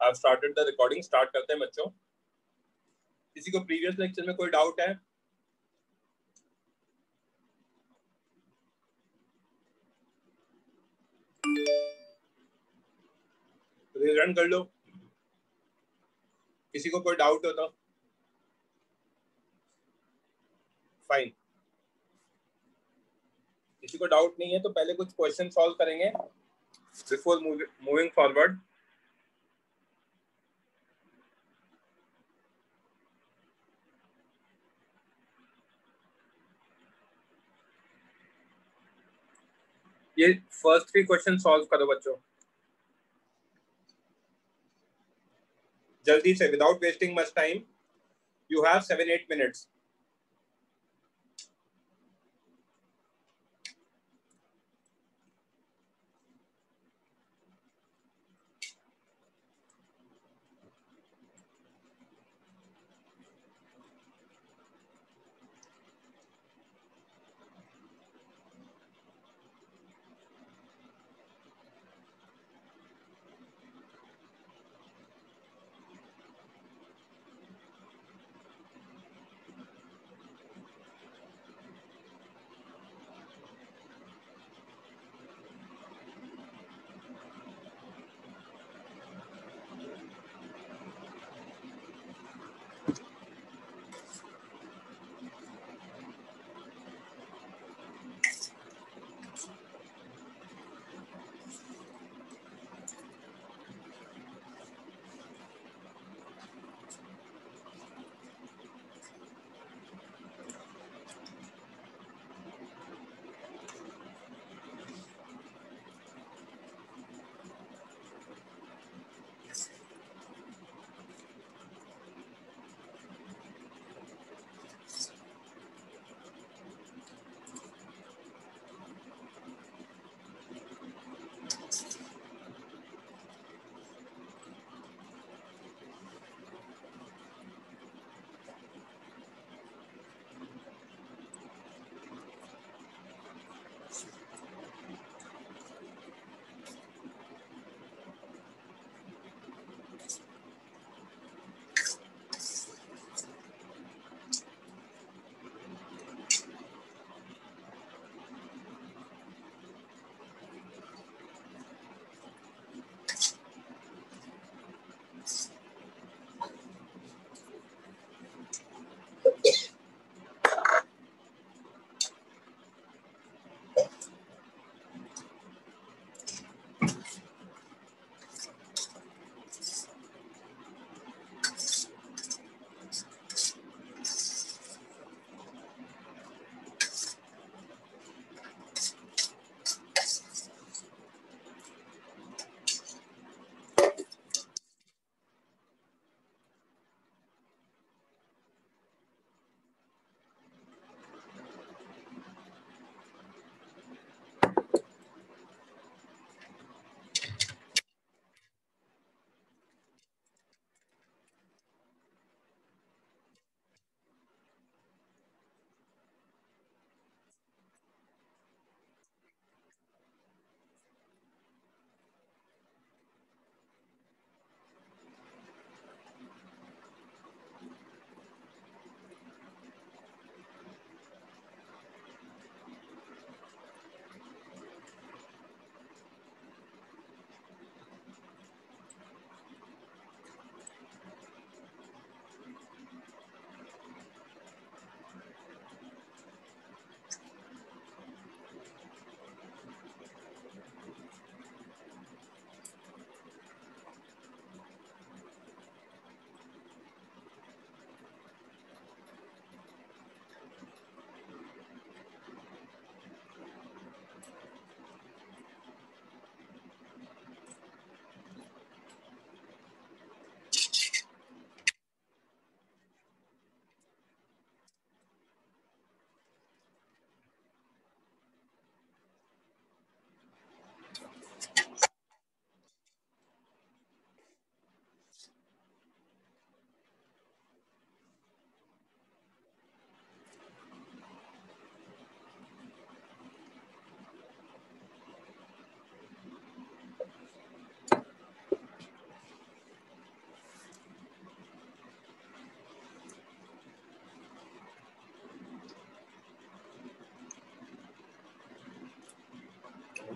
I've started the recording. Start करते हैं बच्चों. किसी को प्रीवियस लेक्चर में कोई डाउट है? रन कर लो. किसी को कोई डाउट हो तो फाइन. किसी को डाउट नहीं है तो पहले कुछ क्वेश्चन सॉल्व करेंगे बिफोर मूविंग फॉरवर्ड. ये फर्स्ट 3 क्वेश्चन सॉल्व करो बच्चों जल्दी से, without wasting much time. You have 7-8 minutes.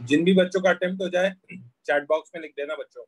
जिन भी बच्चों का अटेम्प्ट हो जाए चैट बॉक्स में लिख देना बच्चों।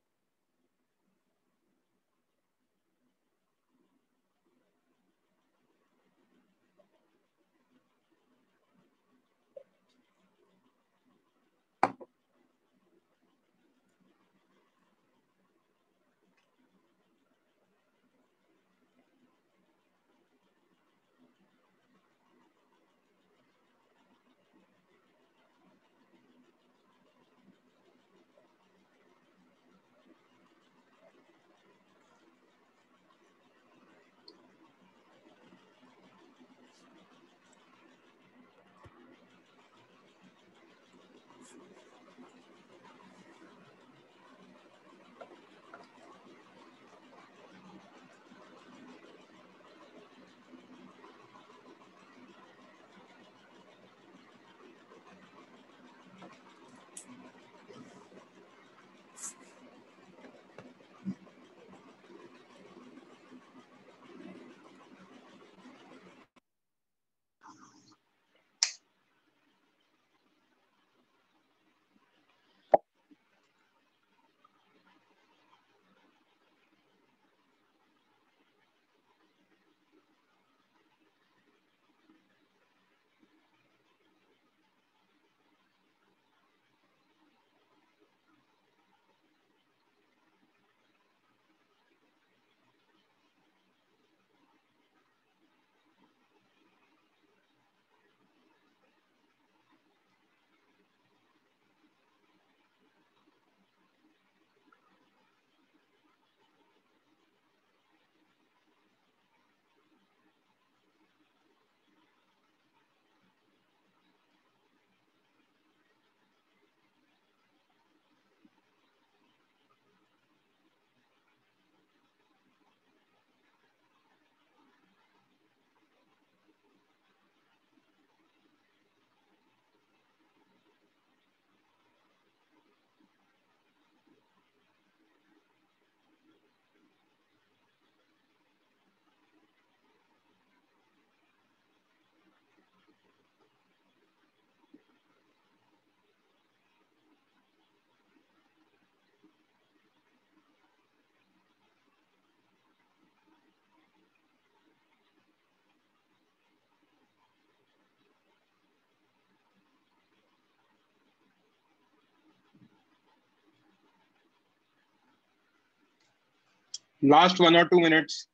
Last 1 or 2 minutes।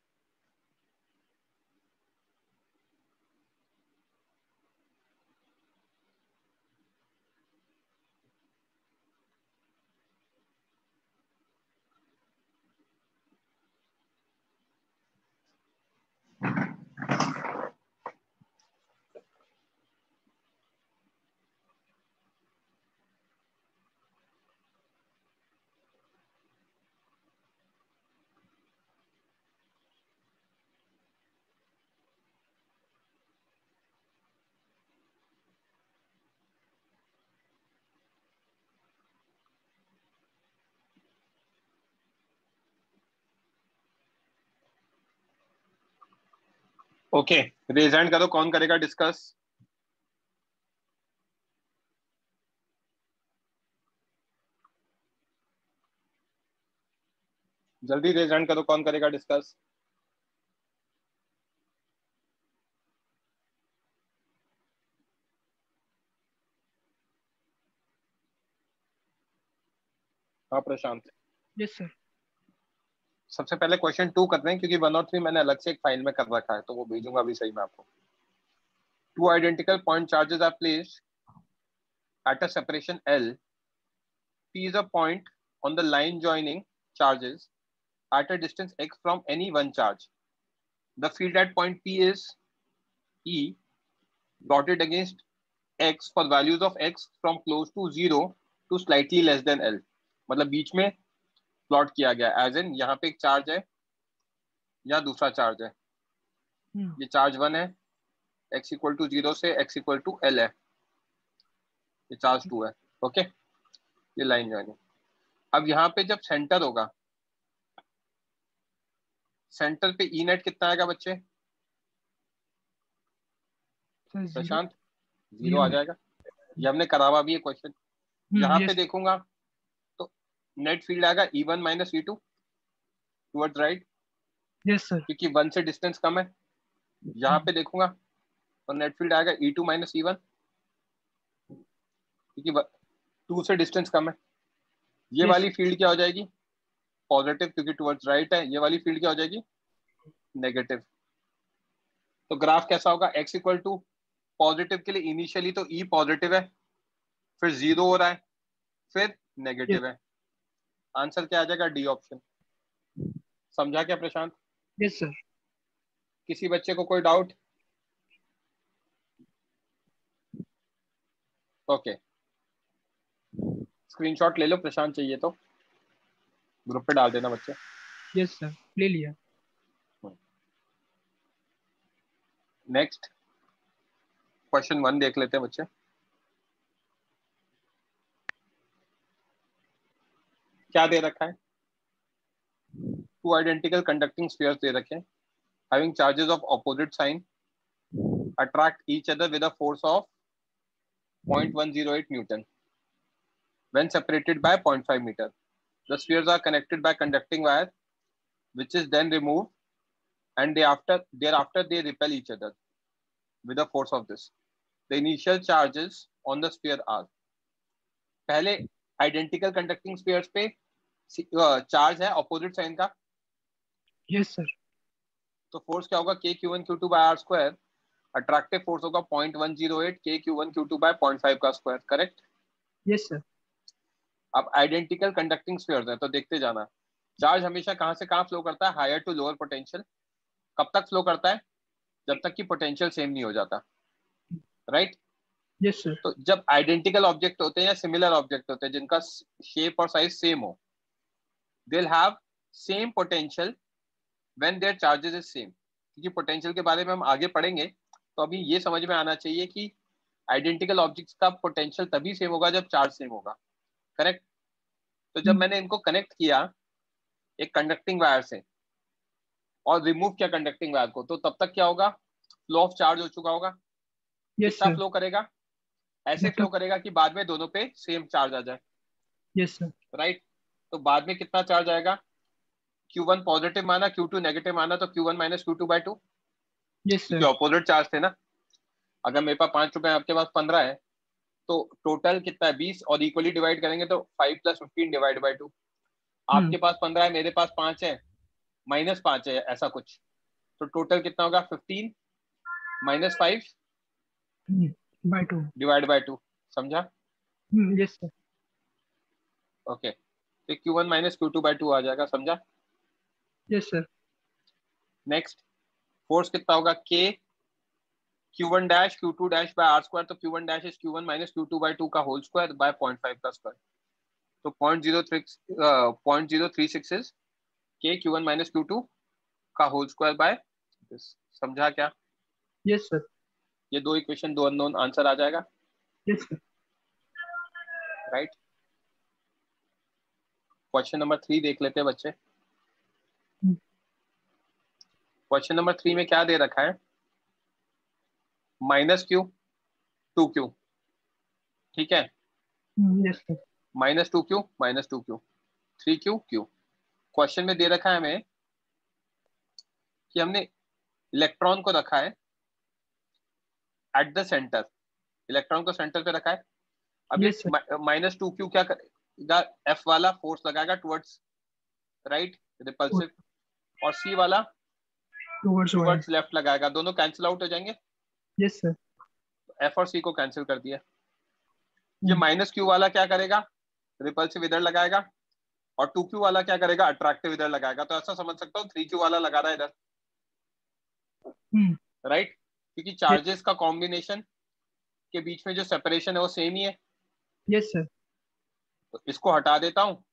Okay, raise hand करो, कौन करेगा डिस्कस? जल्दी रेज हैंड करो, कौन करेगा डिस्कस? हाँ प्रशांत। Yes sir. सबसे पहले क्वेश्चन 2 करते हैं, क्योंकि 1 और 3 मैंने अलग से एक फाइल में कर रखा है, तो वो भेजूंगा भी सही मैं आपको। 2 identical point charges are placed at a separation L. P is a point on the line joining charges at a distance x from any one charge. The field at point P is E plotted against x for values of x from close to 0 to slightly less than L. मतलब बीच में plot किया गया, as in यहाँ पे एक charge है, यहाँ दूसरा चार्ज है, ये चार्ज 1 है, x इक्वल टू 0 से x इक्वल टू L है, ये चार्ज 2 है। ओके, ये लाइन जॉइनिंग। अब यहाँ पे जब सेंटर होगा, सेंटर पे ई नेट कितना आएगा बच्चे? प्रशांत 0 आ जाएगा, ये हमने करा हुआ भी है क्वेश्चन। यहाँ पे यस देखूंगा तो नेट फील्ड आएगा E1 minus E2 towards right, yes sir क्योंकि 1 से डिस्टेंस कम है। यहाँ पे देखूंगा तो नेट फील्ड आएगा E2 माइनस E1, क्योंकि 2 से डिस्टेंस कम है। ये यस वाली फील्ड क्या हो जाएगी? पॉजिटिव, क्योंकि टुवर्ड्स राइट है। ये वाली फील्ड क्या हो जाएगी? नेगेटिव। तो ग्राफ कैसा होगा? x इक्वल टू पॉजिटिव के लिए इनिशियली तो E पॉजिटिव है, फिर 0 हो रहा है, फिर यस नेगेटिव है। आंसर क्या आ जाएगा? D option. समझा क्या प्रशांत? यस सर किसी बच्चे को कोई डाउट? ओके, स्क्रीनशॉट ले लो प्रशांत, चाहिए तो ग्रुप पे डाल देना बच्चे। यस सर ले लिया नेक्स्ट क्वेश्चन 1 देख लेते हैं बच्चे। क्या दे रखा है? टू आइडेंटिकल कंडक्टिंग स्फीयर्स दे रखे हैं, having charges of opposite sign, attract each other with a force of 0.108 newton when separated by 0.5 meter. The spheres are connected by conducting wire, which is then removed, and thereafter they repel each other with the force of this. The initial charges on the sphere are, पहले identical conducting spheres पे charge है opposite sign का, yes sir तो force क्या होगा? K Q1 Q2 by R square. Attractive force होगा 0.108 K Q1 Q2 by 0.5 का square. Correct. Yes sir अब आइडेंटिकल कंडक्टिंग स्फीयर्स है तो देखते जाना। चार्ज हमेशा कहां से कहां फ्लो करता है? Higher to lower potential. कब तक फ्लो करता है? जब तक कि पोटेंशियल सेम नहीं हो जाता, राइट। यस सर तो जब आइडेंटिकल ऑब्जेक्ट होते हैं या सिमिलर ऑब्जेक्ट होते हैं जिनका शेप और साइज सेम हो, they will have same potential when their charges is same. क्योंकि पोटेंशियल के बारे में हम आगे पढ़ेंगे, तो अभी ये समझ में आना चाहिए कि आइडेंटिकल ऑब्जेक्ट्स का पोटेंशियल तभी सेम होगा जब चार्ज सेम होगा। करेक्ट। तो जब मैंने इनको कनेक्ट किया एक कंडक्टिंग वायर से और रिमूव किया कंडक्टिंग वायर को, तो तब तक क्या होगा? फ्लो ऑफ चार्ज हो चुका होगा। यस कितना सर फ्लो करेगा? ऐसे फ्लो मतलब करेगा कि बाद में दोनों पे सेम चार्ज आ जाए, यस सर राइट। तो बाद में कितना चार्ज आएगा? Q1 पॉजिटिव माना, Q2 नेगेटिव माना, तो Q1 माइनस Q2/2, यस क्योंकि सर ऑपोजिट चार्ज थे ना। अगर मेरे पास 5 रुपए आपके पास 15 है, तो टोटल कितना है? 20, और इक्वली डिवाइड करेंगे तो 5 + 15 डिवाइड बाई 2। आपके पास 15 है, मेरे पास 5 है, -5 है, ऐसा कुछ। तो टोटल कितना होगा? 15 -5 बाय 2 डिवाइड बाई 2। समझा? यस सर ओके, तो Q1 माइनस Q2/2 आ जाएगा। समझा? यस सर नेक्स्ट, फोर्स कितना होगा? K Q1 dash Q2 dash by R square. तो Q1 dash is Q1 minus Q2/2 का होल स्क्वायर बाय 0.5 का स्क्वायर। तो 0.036 is K Q1 minus Q2 का होल स्क्वायर बाय दिस। समझा क्या? Yes sir ये दो इक्वेशन, दो अननोन, आंसर आ जाएगा, yes sir right. Question number 3 देख लेते हैं बच्चे। क्वेश्चन नंबर 3 में क्या दे रखा है? -Q 2Q, ठीक है। Yes sir -2Q -2Q 3Q Q। Question में दे रखा है हमें कि हमने इलेक्ट्रॉन को रखा है एट द सेंटर। इलेक्ट्रॉन को सेंटर पे रखा है। अब ये यस सर -2Q क्या करेगा? F वाला फोर्स लगाएगा टुवर्ड्स राइट, रिपल्सिव, और C वाला टुवर्ड्स वाई टुवर्ड्स लेफ्ट लगाएगा। दोनों कैंसिल आउट हो जाएंगे। यस सर F और C को कैंसिल कर दिया। ये -Q वाला क्या करेगा? रिपल्सिव इधर लगाएगा, और 2Q वाला क्या करेगा? अट्रैक्टिव इधर लगाएगा। तो ऐसा समझ सकता हूँ 3Q वाला लगा रहा है इधर, राइट, क्योंकि चार्जेस का कॉम्बिनेशन के बीच में जो सेपरेशन है वो सेम ही है। यस सर तो इसको हटा देता हूँ,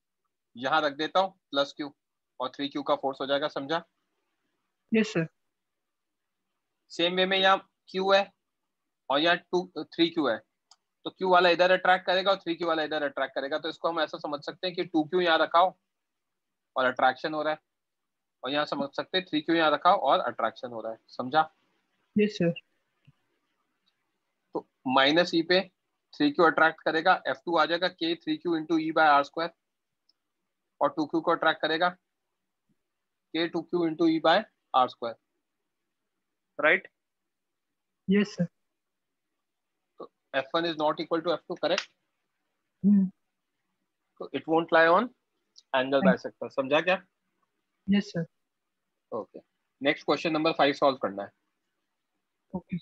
यहाँ रख देता हूँ +Q, और 3Q का फोर्स हो जाएगा। समझा? यस सर सेम वे में यहाँ Q है और यहाँ 3Q है, तो Q वाला इधर अट्रैक्ट करेगा और 3Q वाला इधर अट्रैक्ट करेगा। तो इसको हम ऐसा समझ सकते हैं कि 2Q यहाँ रखा हो और अट्रैक्शन हो रहा है, और यहाँ समझ सकते हैं 3Q यहाँ रखा हो और अट्रैक्शन हो रहा है। समझा? यस सर तो -E पे 3Q अट्रैक्ट करेगा, F2 आ जाएगा K 3Q into E by R square, और 2Q को अट्रैक्ट करेगा K 2Q into E by R square, right? Yes, sir. तो F1 is not equal to F2, correct? Hmm. तो it won't lie on angle And bisector, समझा क्या? yes, sir. Okay, next question number 5 solve करना है। Okay.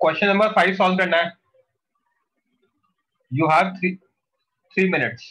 Question number 5 solve करना है। You have 3 minutes।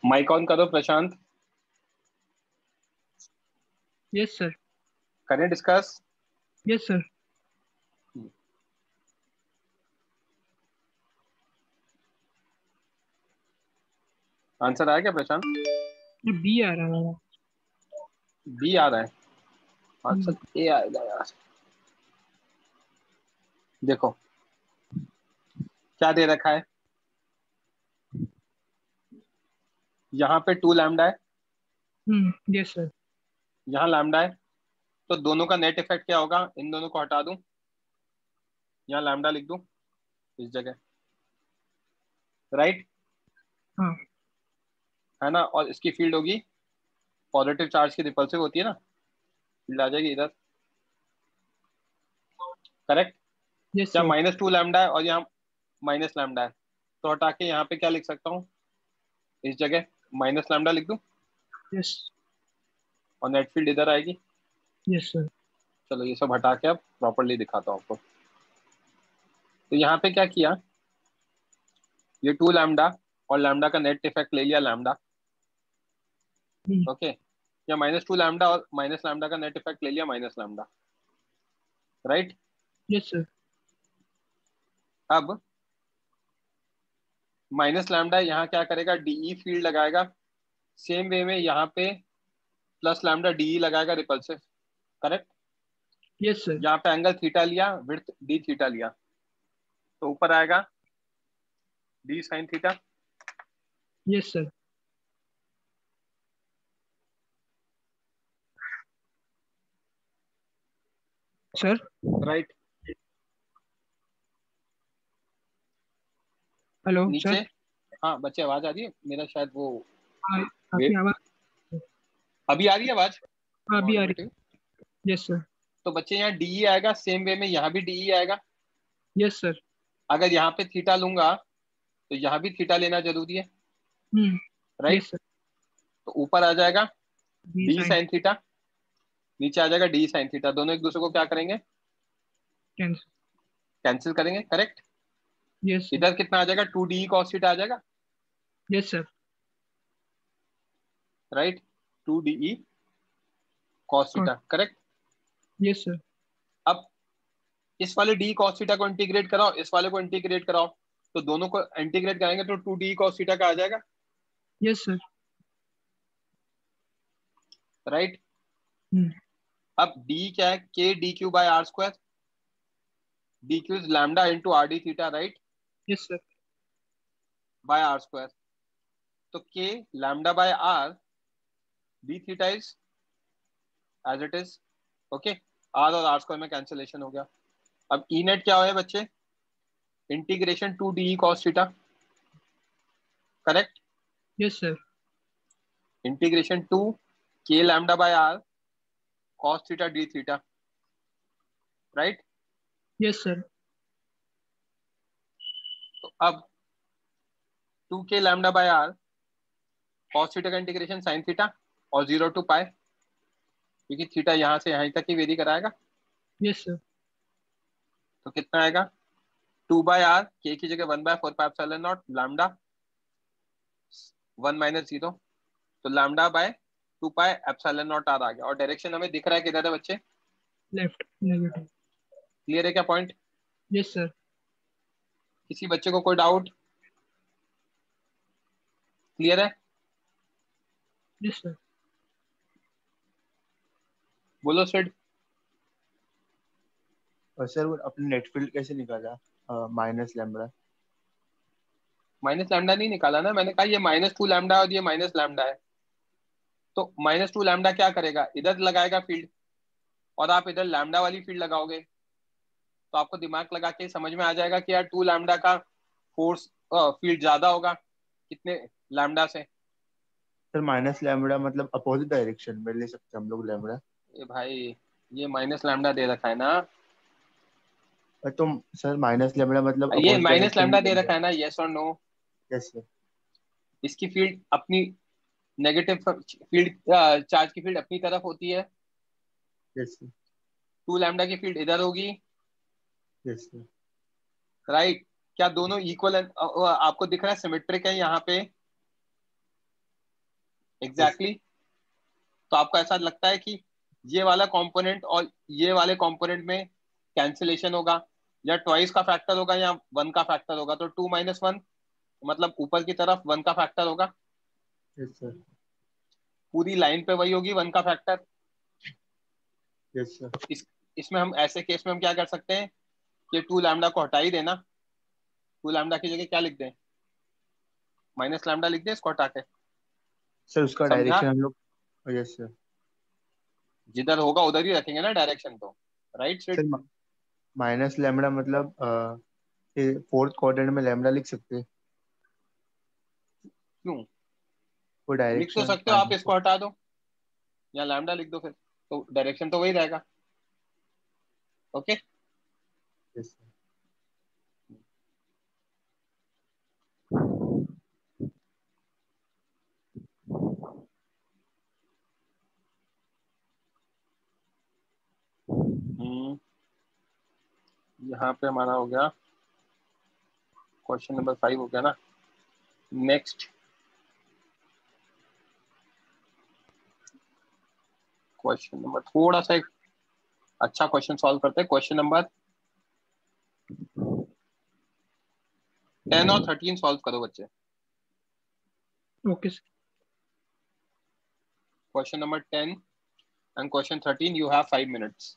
Mic on करो Prashant. Yes sir. करें discuss? Yes sir. Answer आया क्या प्रशांत? बी आ रहा है। बी आ रहा है, आंसर ए आएगा यार। देखो क्या दे रखा है, यहाँ पे 2 लैम्डा है, यस सर। यहाँ लैम्डा है, तो दोनों का नेट इफेक्ट क्या होगा? इन दोनों को हटा दूं, यहाँ लैम्डा लिख दूं इस जगह, राइट? हाँ। है ना? और इसकी फील्ड होगी पॉजिटिव चार्ज की रिपल्सिव होती है ना, फील्ड आ जाएगी इधर, करेक्ट? यस क्या सर। -2 लैम्डा है और यहाँ माइनस लैम्डा है, तो हटा के यहाँ पे क्या लिख सकता हूँ, इस जगह माइनस लैम्डा लिख दूं यस। और नेट फील्ड इधर आएगी। Yes sir. चलो ये सब हटा के अब प्रॉपरली दिखाता हूँ आपको। तो यहाँ पे क्या किया, ये 2 लैम्डा और लैम्डा का नेट इफेक्ट ले लिया लैम्डा, ओके? या -2 लैम्डा और माइनस लैम्डा का नेट इफेक्ट ले लिया minus lambda, right? Yes sir. अब माइनस लैम्डा यहाँ क्या करेगा, डीई फील्ड लगाएगा, सेम वे में यहाँ पे प्लस लैम्डा डीई लगाएगा रिपल्सिव, करेक्ट? Yes sir. यहाँ पे एंगल थीटा लिया, विड्थ डी थीटा लिया, तो ऊपर आएगा D sine theta, yes sir. Sir. Right? Hello नीचे, सर। हाँ बच्चे आवाज आ रही है मेरा, शायद वो हाँ, वे आपकी आवाज़। अभी आ रही है आवाज? हाँ, अभी आ ऑडिबल रही टू? है। Yes sir. तो बच्चे यहाँ डीई आएगा, सेम वे में यहाँ भी डीई आएगा। Yes sir. अगर यहाँ पे थीटा लूंगा तो यहाँ भी थीटा लेना जरूरी है, राइट? Yes sir. तो ऊपर आ जाएगा B D sine. Sine theta, नीचे आ जाएगा डी साइन थीटा, दोनों एक दूसरे को क्या करेंगे, कैंसिल। कैंसिल करेंगे, करेक्ट? Yes sir. इधर कितना आ जाएगा, 2 डी कॉस थीटा आ जाएगा, yes sir. Right? 2 D cos theta, correct? Yes sir. अब इस वाले डी कॉस थीटा को इंटीग्रेट कराओ, इस वाले को इंटीग्रेट कराओ, तो दोनों को इंटीग्रेट करेंगे तो 2 डी कॉस थीटा का आ जाएगा, यस सर। राइट? अब डी क्या है, K D Q by R square, D Q is lambda into R D theta, right? Yes sir. By R square, तो K lambda by R, D theta is as it is, okay? R और R square में cancellation हो गया। अब E net क्या है बच्चे, integration 2 D cos theta, correct? Yes sir. Integration 2 K lambda by R cos theta D theta, right? Yes sir. तो अब 2 K lambda by R cos theta का इंटीग्रेशन साइन थीटा और 0 टू पाई, क्योंकि theta यहाँ से यहाँ तक ही वेरी कराएगा, यस सर। तो कितना आएगा, 2/r, के की जगह 1/4 पाई एप्सिलॉन नॉट लैम्डा 1 - 0, तो lambda by 2 pi epsilon naught R आ गया। और डायरेक्शन हमें दिख रहा है किधर है बच्चे, लेफ्ट नेगेटिव। क्लियर है क्या पॉइंट? Yes sir. किसी बच्चे को कोई डाउट? क्लियर है? Yes sir. बोलो स्वेड। और सर वो अपने नेट फील्ड कैसे निकाला, माइनस लैम्बडा? माइनस लैम्डा नहीं निकाला ना, मैंने कहा ये -2 लैम्डा और ये माइनस लैम्डा है, तो -2 लैम्डा क्या करेगा, इधर लगाएगा फील्ड, और आप इधर लैम्डा वाली फील्ड लगाओगे, तो आपको दिमाग लगा के समझ में आ जाएगा कि यार 2 लैम्डा का फोर्स फील्ड ज्यादा होगा कितने लैम्डा से। सर माइनस लैम्बडा मतलब अपोजिट डायरेक्शन में ले सकते हैं हम लोग लैम्बडा? ये भाई ये माइनस लैम्डा दे रखा है ना, तो सर माइनस लैम्बडा मतलब ये अपोजिट माइनस डायरेक्शन में लैम्डा दे लेंगे? रखा है ना, यस और नो? Yes sir. इसकी फील्ड अपनी नेगेटिव फील्ड, चार्ज की फील्ड अपनी तरफ होती है, यस सर। 2 लैम्डा की फील्ड इधर होगी, यस सर। राइट? क्या दोनों इक्वल आपको दिख रहा है, सिमेट्रिक है यहाँ पे, एग्जैक्टली exactly. तो आपको ऐसा लगता है कि ये वाला कंपोनेंट और ये वाले कंपोनेंट में कैंसिलेशन होगा, या ट्वाइस का फैक्टर होगा या वन का फैक्टर होगा? तो 2 - 1 मतलब ऊपर की तरफ वन का फैक्टर होगा, यस सर। पूरी लाइन पे वही होगी वन का फैक्टर। Yes sir. इसमें हम ऐसे केस में हम क्या कर सकते हैं कि 2 लैम्डा को हटा ही देना, 2 लैम्डा की जगह क्या लिख दें, -लैम्डा लिख दें इसको हटा के। सर उसका समझा? डायरेक्शन हम लोग, यस सर। जिधर होगा उधर ही रखेंगे ना डायरेक्शन, तो right sir side. Minus lambda मतलब फोर्थ क्वाड्रेंट में लैम्बडा लिख सकते हैं, क्यों? वो लिख तो डायरेक्शन सकते हो आप, इसको हटा दो या लैम्डा लिख दो, फिर तो डायरेक्शन तो वही रहेगा। ओके। Yes sir. यहाँ पे हमारा हो गया क्वेश्चन नंबर 5 हो गया ना। नेक्स्ट क्वेश्चन नंबर, थोड़ा सा एक अच्छा क्वेश्चन सॉल्व करते हैं। क्वेश्चन नंबर 10 और 13 सॉल्व करो बच्चे। Okay sir. Question number 10 and question 13, you have 5 minutes।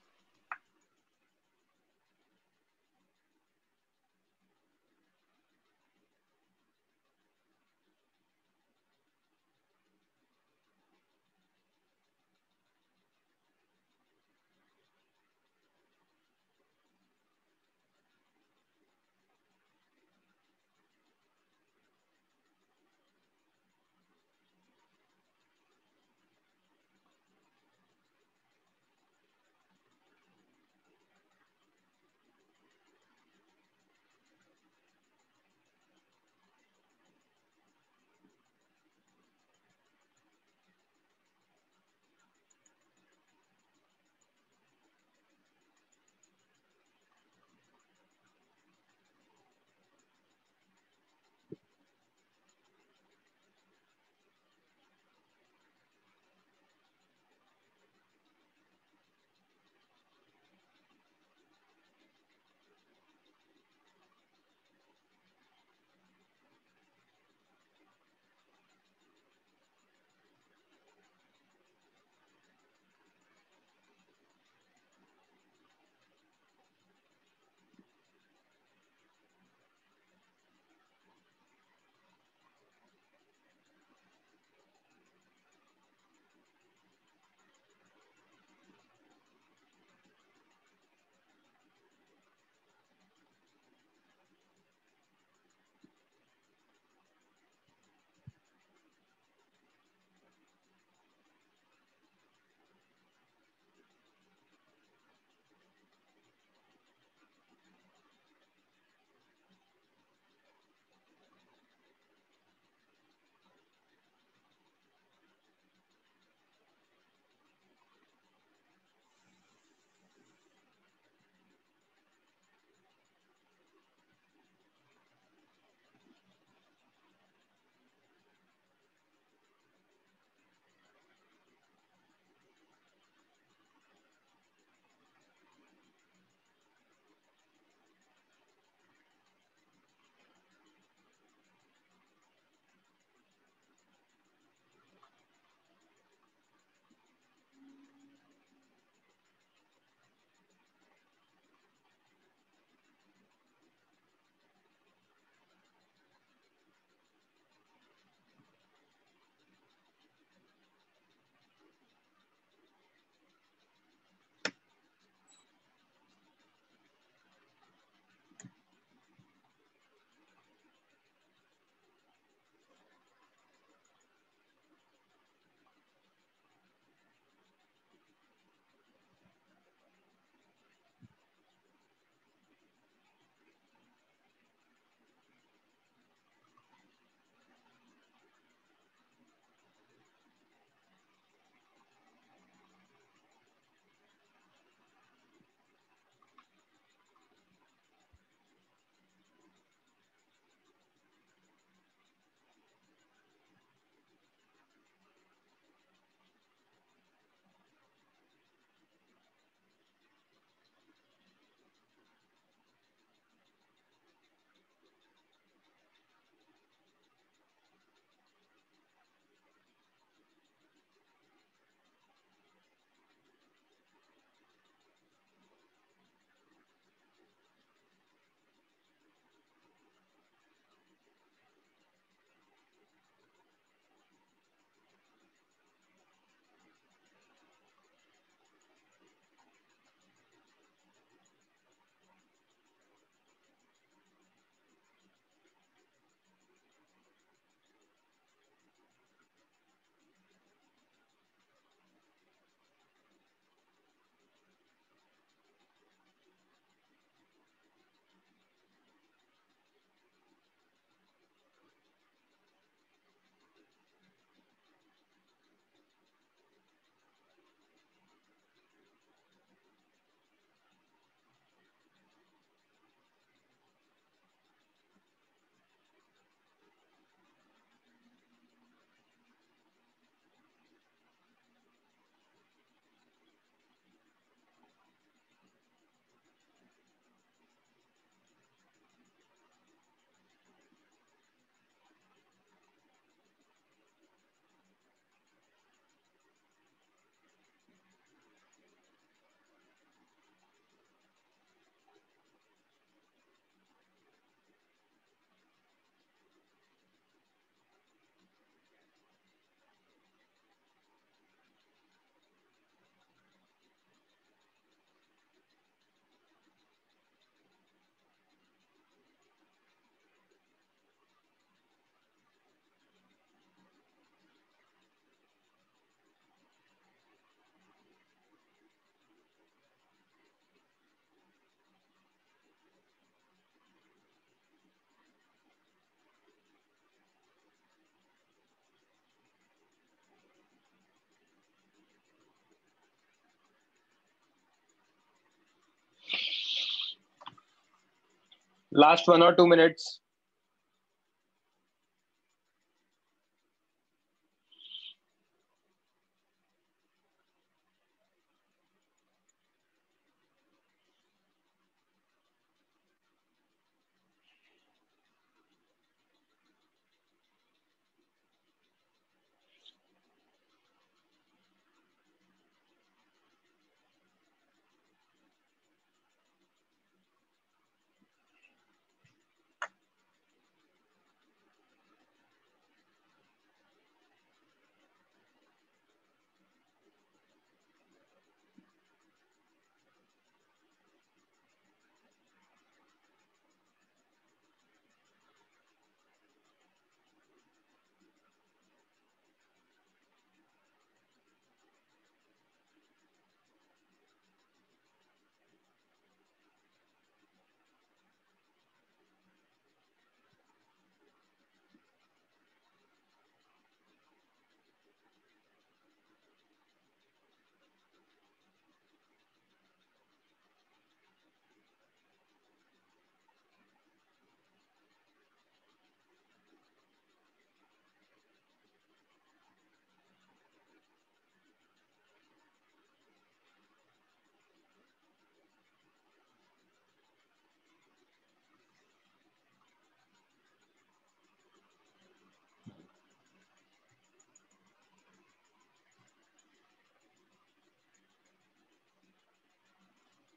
Last 1 or 2 minutes.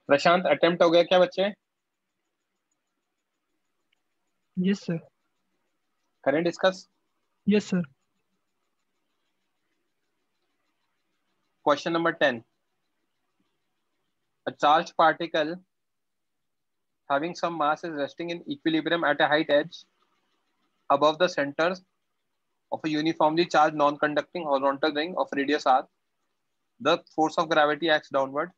Prashant, attempt हो गया क्या बच्चे? Yes, sir. करें discuss? Yes, sir. Question number 10. A charged particle having some mass is resting in equilibrium at a height h above the centers of a uniformly charged non-conducting horizontal ring of radius r. The force of gravity acts downward.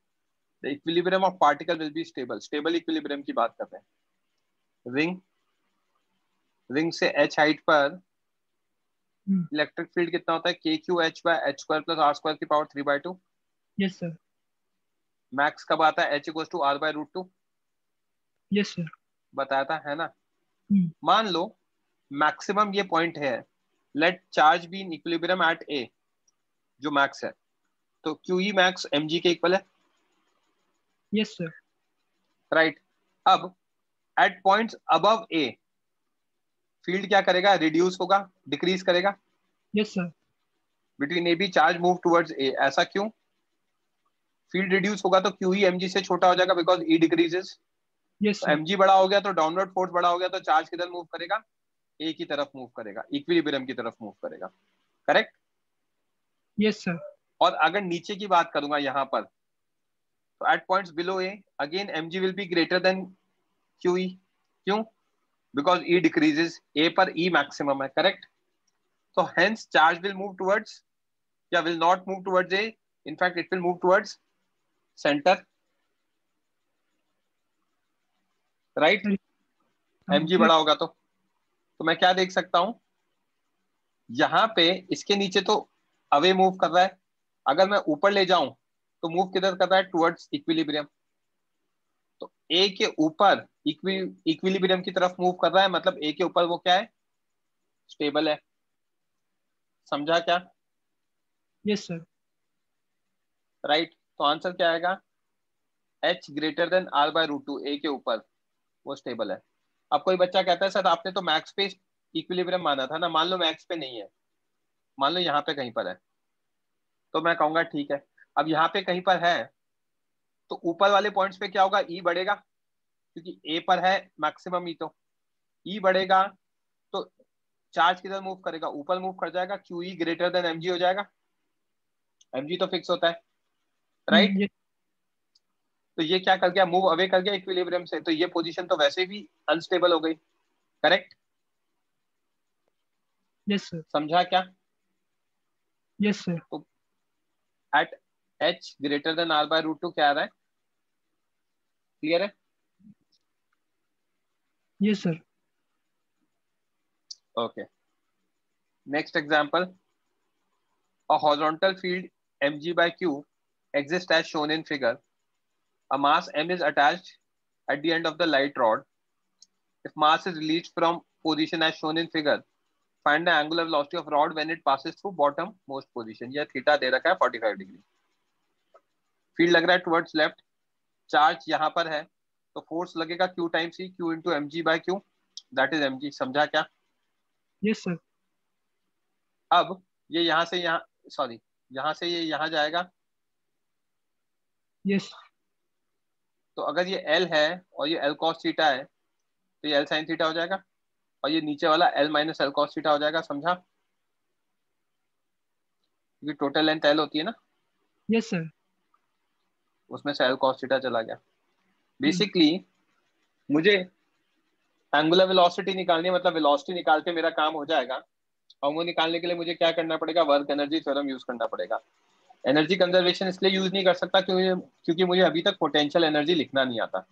The equilibrium of particle will be stable. Stable equilibrium की बात कर रहे हैं. Ring से h height पर electric field कितना होता है? KQH/h² + r² की पावर 3/2. Yes, sir. मैक्स कब आता है? h = r/√2. Yes, sir. बताया था, है ना? मान लो मैक्सिमम ये पॉइंट है. Let charge be in equilibrium at A, जो मैक्स है. तो QE मैक्स mg के इक्वल है. Yes, sir. राइट. अब at points above A field क्या करेगा? रिड्यूस होगा, डिक्रीज करेगा. Yes, sir. Between A B charge move towards A. ऐसा क्यों? फील्ड रिड्यूस होगा तो QE mg से छोटा हो जाएगा बिकॉज E डिक्रीजेस. Yes, तो sir. mg बड़ा हो गया तो डाउनवर्ड फोर्स बड़ा हो गया, तो चार्ज किधर मूव करेगा? ए की तरफ मूव करेगा, इक्विलिब्रियम की तरफ मूव करेगा. करेक्ट? Yes, sir. और अगर नीचे की बात करूंगा यहाँ पर, तो at points below A again mg will be greater than QE. क्यों? Because E decreases. ए पर E मैक्सिमम है. करेक्ट? तो hence charge will move towards, या will not move towards A. In fact it will move towards centre. Right? mg बड़ा होगा तो मैं क्या देख सकता हूं? यहाँ पे इसके नीचे तो अवे मूव कर रहा है. अगर मैं ऊपर ले जाऊं तो मूव किधर कर रहा है? Towards equilibrium. तो ए के ऊपर इक्विलिब्रियम की तरफ मूव कर रहा है, मतलब ए के ऊपर वो क्या है? स्टेबल है. समझा क्या? Yes, sir. राइट. तो आंसर क्या आएगा? h greater than r/√2. ए के ऊपर वो स्टेबल है. अब कोई बच्चा कहता है सर आपने तो मैक्स पे इक्विलिब्रियम माना था ना. मान लो मैक्स पे नहीं है, मान लो यहाँ पे कहीं पर है, तो मैं कहूंगा ठीक है. अब यहाँ पे कहीं पर है तो ऊपर वाले पॉइंट्स पे क्या होगा? E बढ़ेगा, क्योंकि ए पर है मैक्सिमम E. तो E बढ़ेगा तो चार्ज किधर मूव करेगा? ऊपर मूव कर जाएगा. QE ग्रेटर देन mg हो जाएगा. mg तो फिक्स होता है. राइट? Yes, तो ये क्या कर गया? मूव अवे कर गया इक्विलिब्रियम से. तो ये पोजीशन तो वैसे भी अनस्टेबल हो गई. करेक्ट? yes, sir. समझा क्या? Yes, sir. तो at h greater than r/√2 क्या आ रहा है? क्लियर है? Yes, sir. Okay. Next example. A horizontal field mg by q exists as shown in figure. A mass m is attached at the end of the light rod. If mass is released from position as shown in figure, find the angular velocity of rod when it passes through bottom most position. यह theta दे रखा है 45 degree. Field लग रहा है towards left, charge यहाँ पर है, तो फोर्स लगेगा Q times C, Q into mg by Q, that is mg. समझा क्या? Yes sir. अब ये यहाँ से यहाँ, सॉरी, यहाँ से ये यहाँ जाएगा. यस. तो अगर ये L है और ये L cos थीटा है, तो ये L sin थीटा हो जाएगा, और ये नीचे वाला L minus L cos theta हो जाएगा. समझा? क्योंकि टोटल लेंथ L होती है ना, यस सर. उसमें से L cos थीटा चला गया. बेसिकली मुझे एंगुलर वेलोसिटी निकालनी है, मतलब वेलोसिटी निकाल के मेरा काम हो जाएगा. और वो निकालने के लिए मुझे क्या करना पड़ेगा? वर्क एनर्जी थ्योरम यूज करना पड़ेगा. एनर्जी कंजर्वेशन इसलिए यूज नहीं कर सकता क्योंकि मुझे अभी तक पोटेंशियल एनर्जी लिखना नहीं आता.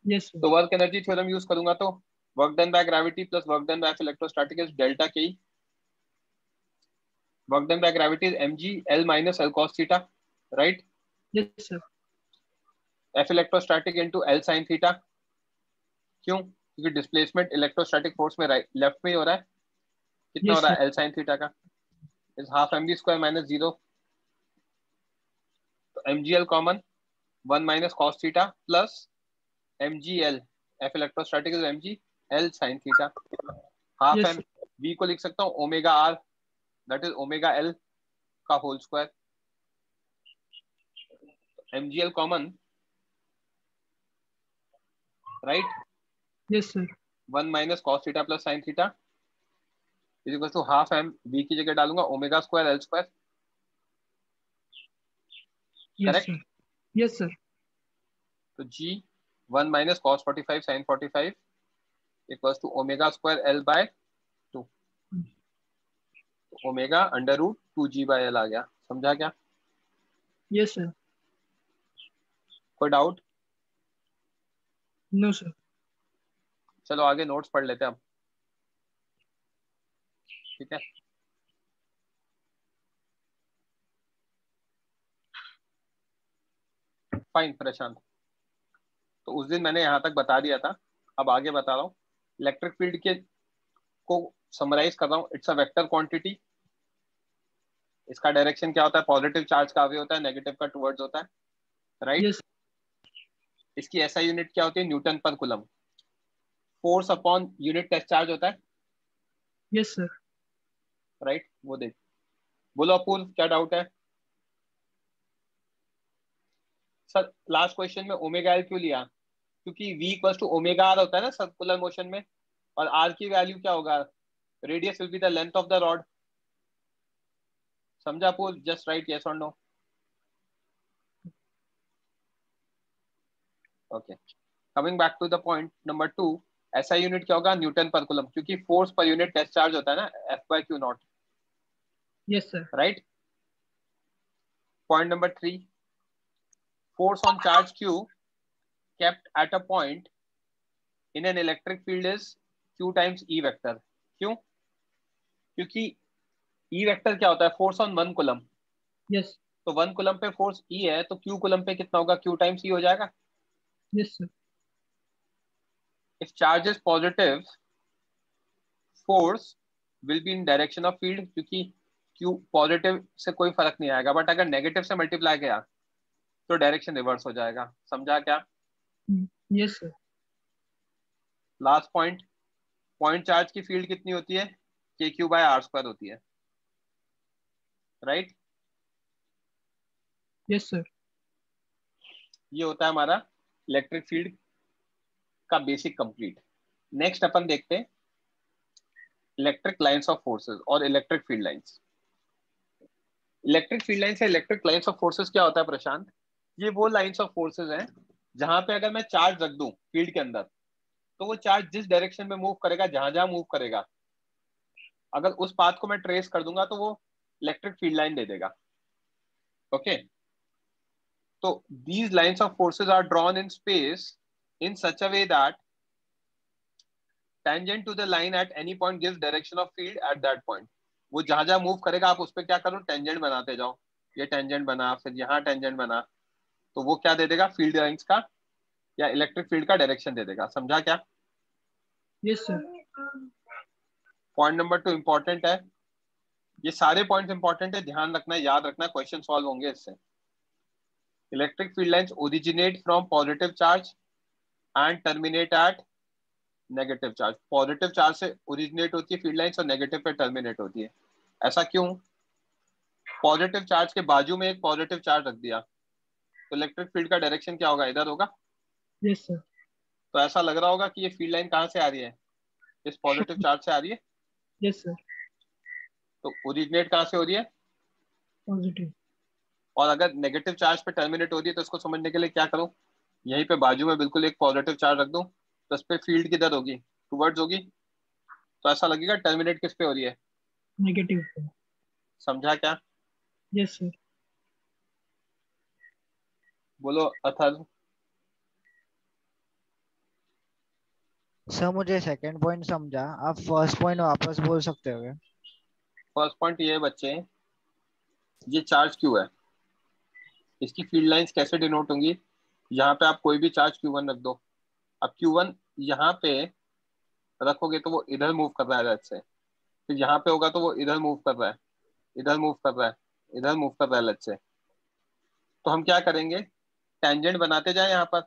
Yes sir. तो वर्क एनर्जी थ्योरम यूज करूंगा तो work done by gravity plus work done by electrostatic is delta K. Work done by gravity is mg L minus L cos theta, right? Yes sir. F electrostatic into L sin theta. क्यों? क्योंकि displacement electrostatic force में right left में ही हो रहा है. कितना हो Yes, रहा है? L sin थीटा का is half mv square minus 0. तो mgl common 1 minus cos theta plus mgl, F electrostatic is mg L sin theta. Half Yes, m v को लिख सकता हूँ omega r, that is omega l का whole square. mgl common, right? yes sir. 1 minus cos theta plus sin theta is equal to half m v की जगह डालूंगा omega square l square. Yes Correct? sir. Yes sir. तो g 1 minus cos 45 sin 45 equals to omega square l by 2. Omega under root 2g by l आ गया. समझा क्या? Yes sir. कोई doubt? No sir. चलो आगे नोट्स पढ़ लेते हैं हम. ठीक है, फाइन प्रशांत. तो उस दिन मैंने यहाँ तक बता दिया था, अब आगे बता रहा हूँ. इलेक्ट्रिक फील्ड के को समराइज कर रहा हूँ. It's a vector quantity. इसका डायरेक्शन क्या होता है? पॉजिटिव चार्ज का वे होता है, नेगेटिव का टुवर्ड्स होता है, राइट? Yes. इसकी एसआई यूनिट क्या होती है? न्यूटन पर coulomb. Force upon unit test charge होता है, Yes sir. राइट? वो देख. बोलो अपूर्व, क्या डाउट है? सर लास्ट क्वेश्चन में ओमेगा एल क्यों लिया? क्योंकि v इक्वल्स टू ओमेगा आर होता है ना सर्कुलर मोशन में, और r की वैल्यू क्या होगा? Radius will be the length of the rod. समझा अपूर्व? जस्ट राइट यस और no. Okay, coming back to the point number 2. SI unit क्या होगा? न्यूटन पर कूलम, क्योंकि force per unit test charge होता है ना, F by Q not, Yes sir. Right? Point number 3. Force on charge Q kept at a point in an electric field is Q times E vector. क्यों? क्योंकि E vector क्या होता है? Force on 1 coulomb. Yes. तो 1 coulomb पे force E है, तो Q coulomb पे कितना होगा? Q टाइम्स E हो जाएगा. Yes sir. If charge is positive, force will be in direction of field, क्योंकि Q पॉजिटिव से कोई फर्क नहीं आएगा, बट अगर नेगेटिव से मल्टीप्लाई किया तो डायरेक्शन रिवर्स हो जाएगा. समझा क्या? Yes sir. Last point. Point charge की फील्ड कितनी होती है? KQ बाय R स्क्वायर होती है, राइट? Yes sir. ये होता है हमारा इलेक्ट्रिक फील्ड का बेसिक कंप्लीट. नेक्स्ट अपन देखते हैं इलेक्ट्रिक लाइंस ऑफ फोर्सेस और electric field lines. Electric field lines या इलेक्ट्रिक लाइंस ऑफ फोर्सेस क्या होता है प्रशांत? ये वो लाइंस ऑफ फोर्सेस हैं जहां पे अगर मैं चार्ज रख दूं फील्ड के अंदर, तो वो चार्ज जिस डायरेक्शन में मूव करेगा, जहां जहां मूव करेगा, अगर उस पाथ को मैं ट्रेस कर दूंगा तो वो इलेक्ट्रिक फील्ड लाइन दे देगा. ओके, तो these lines of forces are drawn in space in such a way that tangent to the line at any point gives direction of field at that point. वो जहां जहां move करेगा आप उस पर क्या करो? टेंजेंट बनाते जाओ. ये टेंजेंट बना, फिर यहाँ टेंजेंट बना, तो वो क्या दे देगा? फील्ड लाइंस का या इलेक्ट्रिक फील्ड का डायरेक्शन दे देगा. समझा क्या? Yes, sir. Point number 2 important है, ये सारे पॉइंट्स इंपॉर्टेंट है, ध्यान रखना, याद रखना, क्वेश्चन सॉल्व होंगे इससे। Electric field lines originate from positive charge and terminate at negative charge. Positive charge से ओरिजिनेट होती है फील्ड लाइंस और नेगेटिव पे टर्मिनेट होती है। ऐसा क्यों? पॉजिटिव चार्ज के बाजू में एक पॉजिटिव चार्ज रख दिया तो इलेक्ट्रिक फील्ड का डायरेक्शन क्या होगा? इधर होगा। Yes, sir. तो ऐसा लग रहा होगा कि ये फील्ड लाइन कहाँ से आ रही है? इस पॉजिटिव चार्ज से आ रही है। Yes, sir. तो ओरिजिनेट कहाँ से हो रही है? Positive. और अगर नेगेटिव चार्ज पे टर्मिनेट हो रही है तो इसको समझने के लिए क्या करूं? यहीं पे बाजू में बिल्कुल एक पॉजिटिव चार्ज रख दूं तो इस पे फील्ड किधर होगी? टुवर्ड्स होगी। तो ऐसा लगेगा टर्मिनेट किस पे हो रही है? Negative. समझा क्या? Yes, sir. बोलो अथर्व। सर मुझे सेकंड पॉइंट समझा, आप फर्स्ट पॉइंट वापस बोल सकते हो क्या? फर्स्ट पॉइंट ये है बच्चे, ये चार्ज क्यू है, इसकी फील्ड लाइंस कैसे डिनोट होंगी? यहाँ पे आप कोई भी चार्ज Q1 रख दो। अब Q1 यहाँ पे रखोगे तो वो इधर मूव कर रहा है लेट्स से, फिर यहाँ पे होगा तो वो इधर मूव कर रहा है, इधर मूव कर रहा है, इधर मूव कर रहा है लेट्स से। तो हम क्या करेंगे? टेंजेंट बनाते जाए यहाँ पर,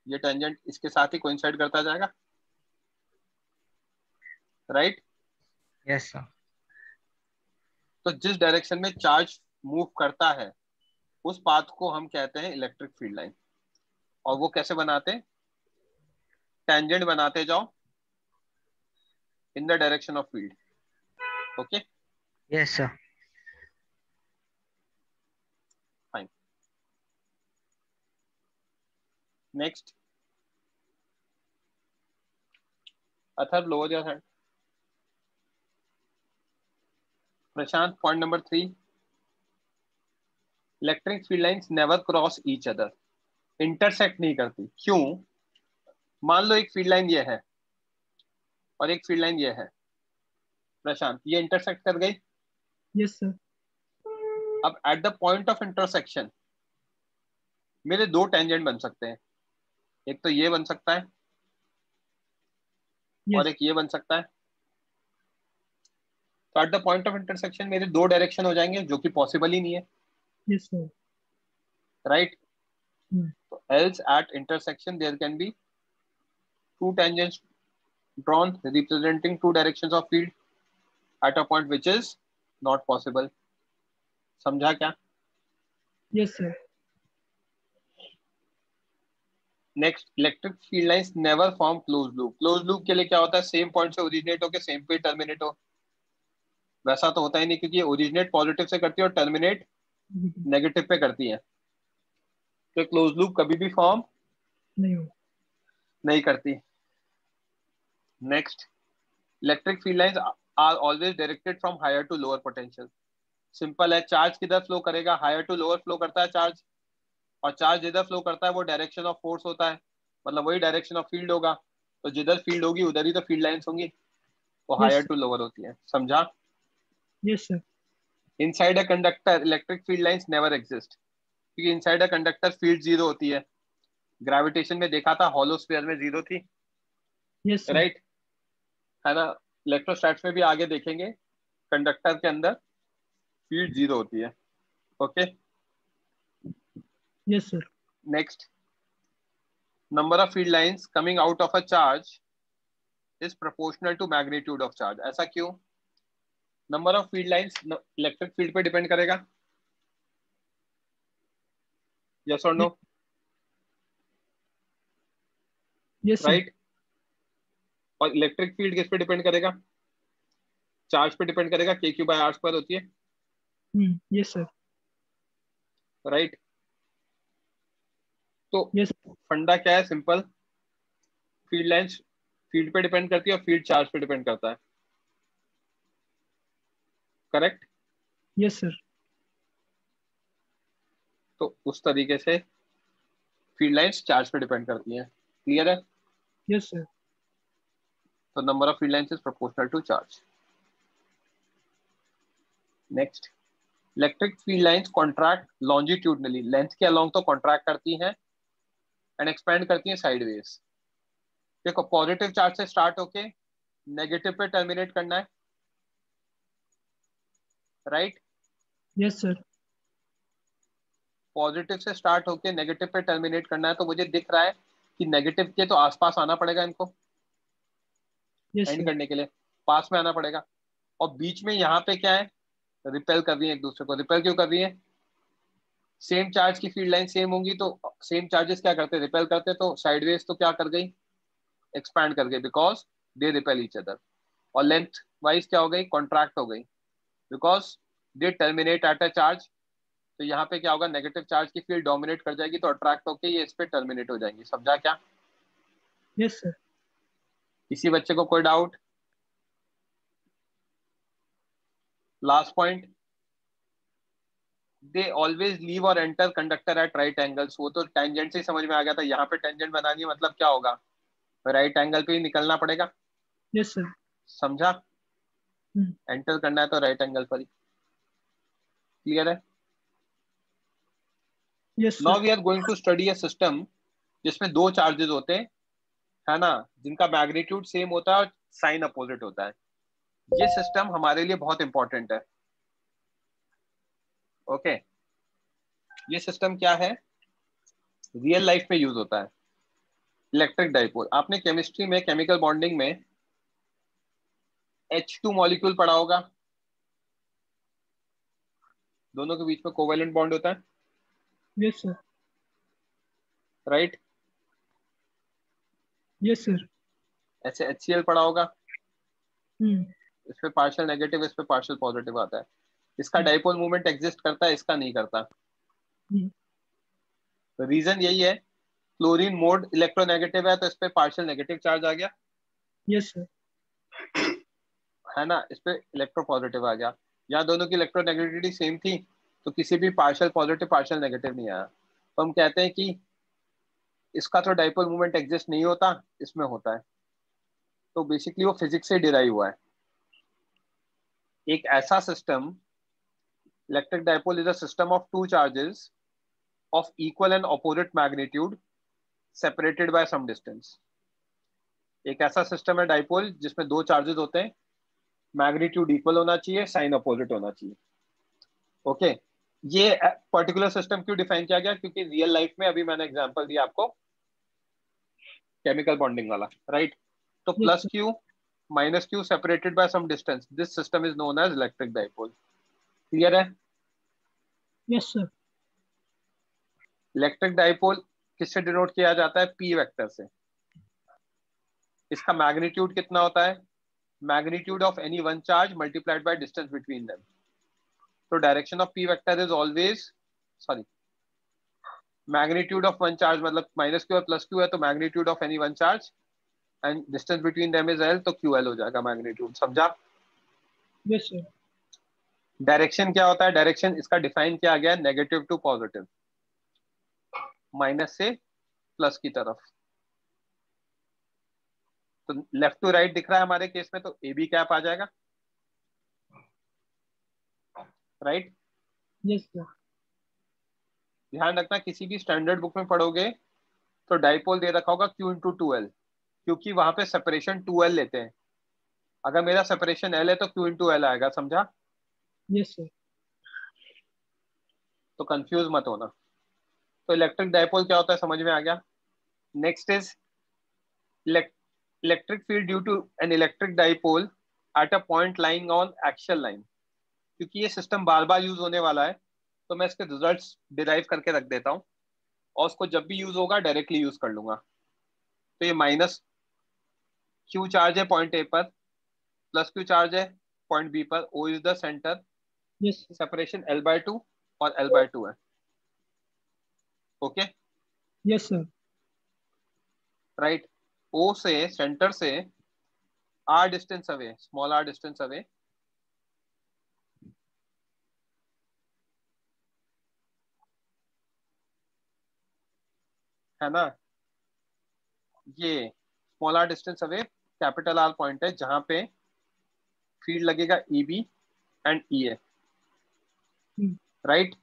ये टेंजेंट इसके साथ ही कोइंसाइड करता जाएगा, राइट? Yes sir. तो जिस डायरेक्शन में चार्ज मूव करता है उस पाथ को हम कहते हैं इलेक्ट्रिक फील्ड लाइन। और वो कैसे बनाते हैं? टेंजेंट बनाते जाओ in the direction of field. Okay, yes sir. Fine. Next, Atharva lower your hand. Prashant, point number 3, electric field lines never cross each other. Intersect नहीं करती। क्यों? मान लो एक फील्ड लाइन ये है और एक फील्ड लाइन ये है, प्रशांत, ये इंटरसेक्ट कर गई। Yes, sir. अब at the point of intersection मेरे दो टेंजेंट बन सकते हैं, एक तो ये बन सकता है Yes. और एक ये बन सकता है। तो at the point of intersection मेरे दो डायरेक्शन हो जाएंगे जो कि पॉसिबल ही नहीं है, Yes, sir. राइट? Hmm. तो else at intersection there can be two tangents drawn representing two directions of field at a point which is not possible. समझा क्या? Yes, sir. Next, electric field lines never form close loop. Close loop के लिए क्या होता है? Same point से originate होकर same पे टर्मिनेट हो। वैसा तो होता ही नहीं क्योंकि ओरिजिनेट पॉजिटिव से करती है और टर्मिनेट Negative. नेगेटिव पे करती है। तो क्लोज लूप कभी भी फॉर्म नहीं हो। नहीं करती। Next, electric field lines are always directed from higher to lower potential. Simple है, चार्ज किधर फ्लो करेगा? हायर टू लोअर फ्लो करता है चार्ज, और चार्ज जिधर फ्लो करता है वो डायरेक्शन ऑफ फोर्स होता है, मतलब वही डायरेक्शन ऑफ फील्ड होगा। तो जिधर फील्ड होगी उधर ही तो फील्ड लाइंस होंगी, वो Yes, higher sir. To lower होती है। समझा? Yes, sir. Inside a conductor electric field lines never exist, क्योंकि inside a conductor field zero होती है। ग्रेविटेशन में देखा था, हॉलो स्फीयर में जीरो थी, Yes, sir. राइट? है ना? इलेक्ट्रोस्टैट्स में भी आगे देखेंगे, कंडक्टर के अंदर फील्ड जीरो होती है। Okay, Yes, sir. Next, number of field lines coming out of a charge is proportional to magnitude of charge। ऐसा क्यों? Number of field lines electric field पे डिपेंड करेगा, यस और नो? Yes, sir. राइट? और electric field किस पे depend करेगा? Charge पे डिपेंड करेगा, KQ/R² होती है, Yes, sir. राइट? तो Yes. फंडा क्या है? सिंपल, फील्ड लाइंस फील्ड पे डिपेंड करती है और फील्ड चार्ज पे डिपेंड करता है, करेक्ट? Yes, sir. तो उस तरीके से फील्ड लाइंस चार्ज पे डिपेंड करती हैं। क्लियर है? Yes, sir. तो number of field lines is proportional to charge. Next, electric field lines contract longitudinally, length के अलोंग तो कॉन्ट्रैक्ट करती हैं एंड एक्सपेंड करती हैं साइडवेज। देखो पॉजिटिव चार्ज से स्टार्ट होके नेगेटिव पे टर्मिनेट करना है, राइट? Yes sir. पॉजिटिव से स्टार्ट होके नेगेटिव पे टर्मिनेट करना है, तो मुझे दिख रहा है कि नेगेटिव के तो आसपास आना पड़ेगा इनको यस एंड सर। करने के लिए, पास में आना पड़ेगा। और बीच में यहाँ पे क्या है, रिपेल कर रही है एक दूसरे को। रिपेल क्यों कर रही है? सेम चार्ज की फील्ड लाइन सेम होंगी तो सेम चार्जेस क्या करते हैं, रिपेल करते हैं, तो साइडवेज तो क्या कर गई, एक्सपैंड कर गई, because they repel each other. और लेंथ वाइज क्या हो गई, कॉन्ट्रैक्ट हो गई, because they terminate at a charge. तो यहाँ पे क्या होगा, नेगेटिव चार्ज की फील्ड डोमिनेट कर जाएगी, तो अट्रैक्ट होकर ये इस पे टर्मिनेट हो जाएंगी। समझा क्या? Yes sir. किसी बच्चे को कोई doubt? Last point, they always leave और enter conductor at right angles. वो तो टेंजेंट से ही समझ में आ गया था, यहाँ पे टेंजेंट बनानी है मतलब क्या होगा, राइट एंगल पे ही निकलना पड़ेगा। Yes sir. समझा? एंटर करना है तो राइट एंगल पर ही। क्लियर है? Yes now sir. We are going to study a system जिसमें दो चार्जेस होते हैं, है ना, जिनका मैग्नीट्यूड सेम होता है और साइन अपोजिट होता है। ये सिस्टम हमारे लिए बहुत इंपॉर्टेंट है। ओके, ये सिस्टम क्या है, रियल लाइफ में यूज होता है। इलेक्ट्रिक डाइपोल, आपने केमिस्ट्री में केमिकल बॉन्डिंग में H2 मॉलिक्यूल पढ़ा होगा, दोनों के बीच में कोवेलेंट बॉन्ड होता है, yes sir. Right? Yes sir. ऐसे HCl पढ़ा होगा, हम्म। इस पे पार्शियल नेगेटिव, इस पे पार्शियल पॉजिटिव आता है। इसका डाइपोल मूवमेंट एग्जिस्ट करता है, इसका नहीं करता। तो रीजन यही है, क्लोरीन मोड इलेक्ट्रोनेगेटिव है, तो इस पे पार्शियल नेगेटिव चार्ज आ गया, यस सर। है ना, इस पे इलेक्ट्रो पॉजिटिव आ गया। यहाँ दोनों की इलेक्ट्रोनेगेटिविटी सेम थी, तो किसी भी पार्शियल पॉजिटिव पार्शियल नेगेटिव नहीं आया। तो हम कहते हैं कि इसका तो डाइपोल मूवमेंट एग्जिस्ट नहीं होता, इसमें होता है। तो बेसिकली वो फिजिक्स से डिराइव हुआ है। एक ऐसा system, electric dipole is a system of two charges of equal and opposite magnitude separated by some distance। एक ऐसा सिस्टम है डाइपोल जिसमें दो चार्जेस होते हैं, मैग्नीट्यूड इक्वल होना चाहिए, साइन अपोजिट होना चाहिए। ओके, ये पर्टिकुलर सिस्टम क्यों डिफाइन किया गया, क्योंकि रियल लाइफ में अभी मैंने एग्जांपल दिया आपको केमिकल बॉन्डिंग वाला, राइट? तो yes plus sir. Q minus Q separated by some distance, this system is known as electric dipole. Clear है? Yes sir. इलेक्ट्रिक डाइपोल किससे डिनोट किया जाता है, पी वेक्टर से। इसका मैग्नीट्यूड कितना होता है, magnitude of any one charge multiplied by distance between them। So direction of p vector is always, sorry, magnitude of one charge मतलब माइनस क्यू है प्लस क्यू है, तो magnitude of any one charge and distance between them is l, तो ql हो जाएगा magnitude. समझा? Yes sir. Direction क्या होता है, डायरेक्शन इसका डिफाइन किया गया है नेगेटिव टू पॉजिटिव, माइनस से प्लस की तरफ। तो लेफ्ट टू राइट दिख रहा है हमारे केस में, तो ए बी कैप आ जाएगा, राइट? Yes sir. ध्यान रखना, किसी भी स्टैंडर्ड बुक में पढ़ोगे तो डाइपोल दे रखा होगा Q इंटू 2L, क्योंकि वहां पे सेपरेशन 2L लेते हैं। अगर मेरा सेपरेशन L है तो Q इंटू L आएगा। समझा? Yes sir. तो कंफ्यूज मत होना। तो इलेक्ट्रिक डाइपोल क्या होता है समझ में आ गया। Next is electric field due to an electric dipole at a point lying on axial line. क्योंकि ये सिस्टम बार बार यूज होने वाला है, तो मैं इसके रिजल्ट्स डिराइव करके रख देता हूँ, और उसको जब भी यूज होगा डायरेक्टली यूज कर लूंगा। तो ये माइनस क्यू चार्ज है पॉइंट ए पर, प्लस क्यू चार्ज है पॉइंट बी पर, O is the centre, yes sir. Separation L/2 और L/2 है। Okay, yes sir. Right? O से सेंटर से r distance away, small r distance away, है ना, ये small r distance away capital R point है जहां पे फील्ड लगेगा EB and EA, right?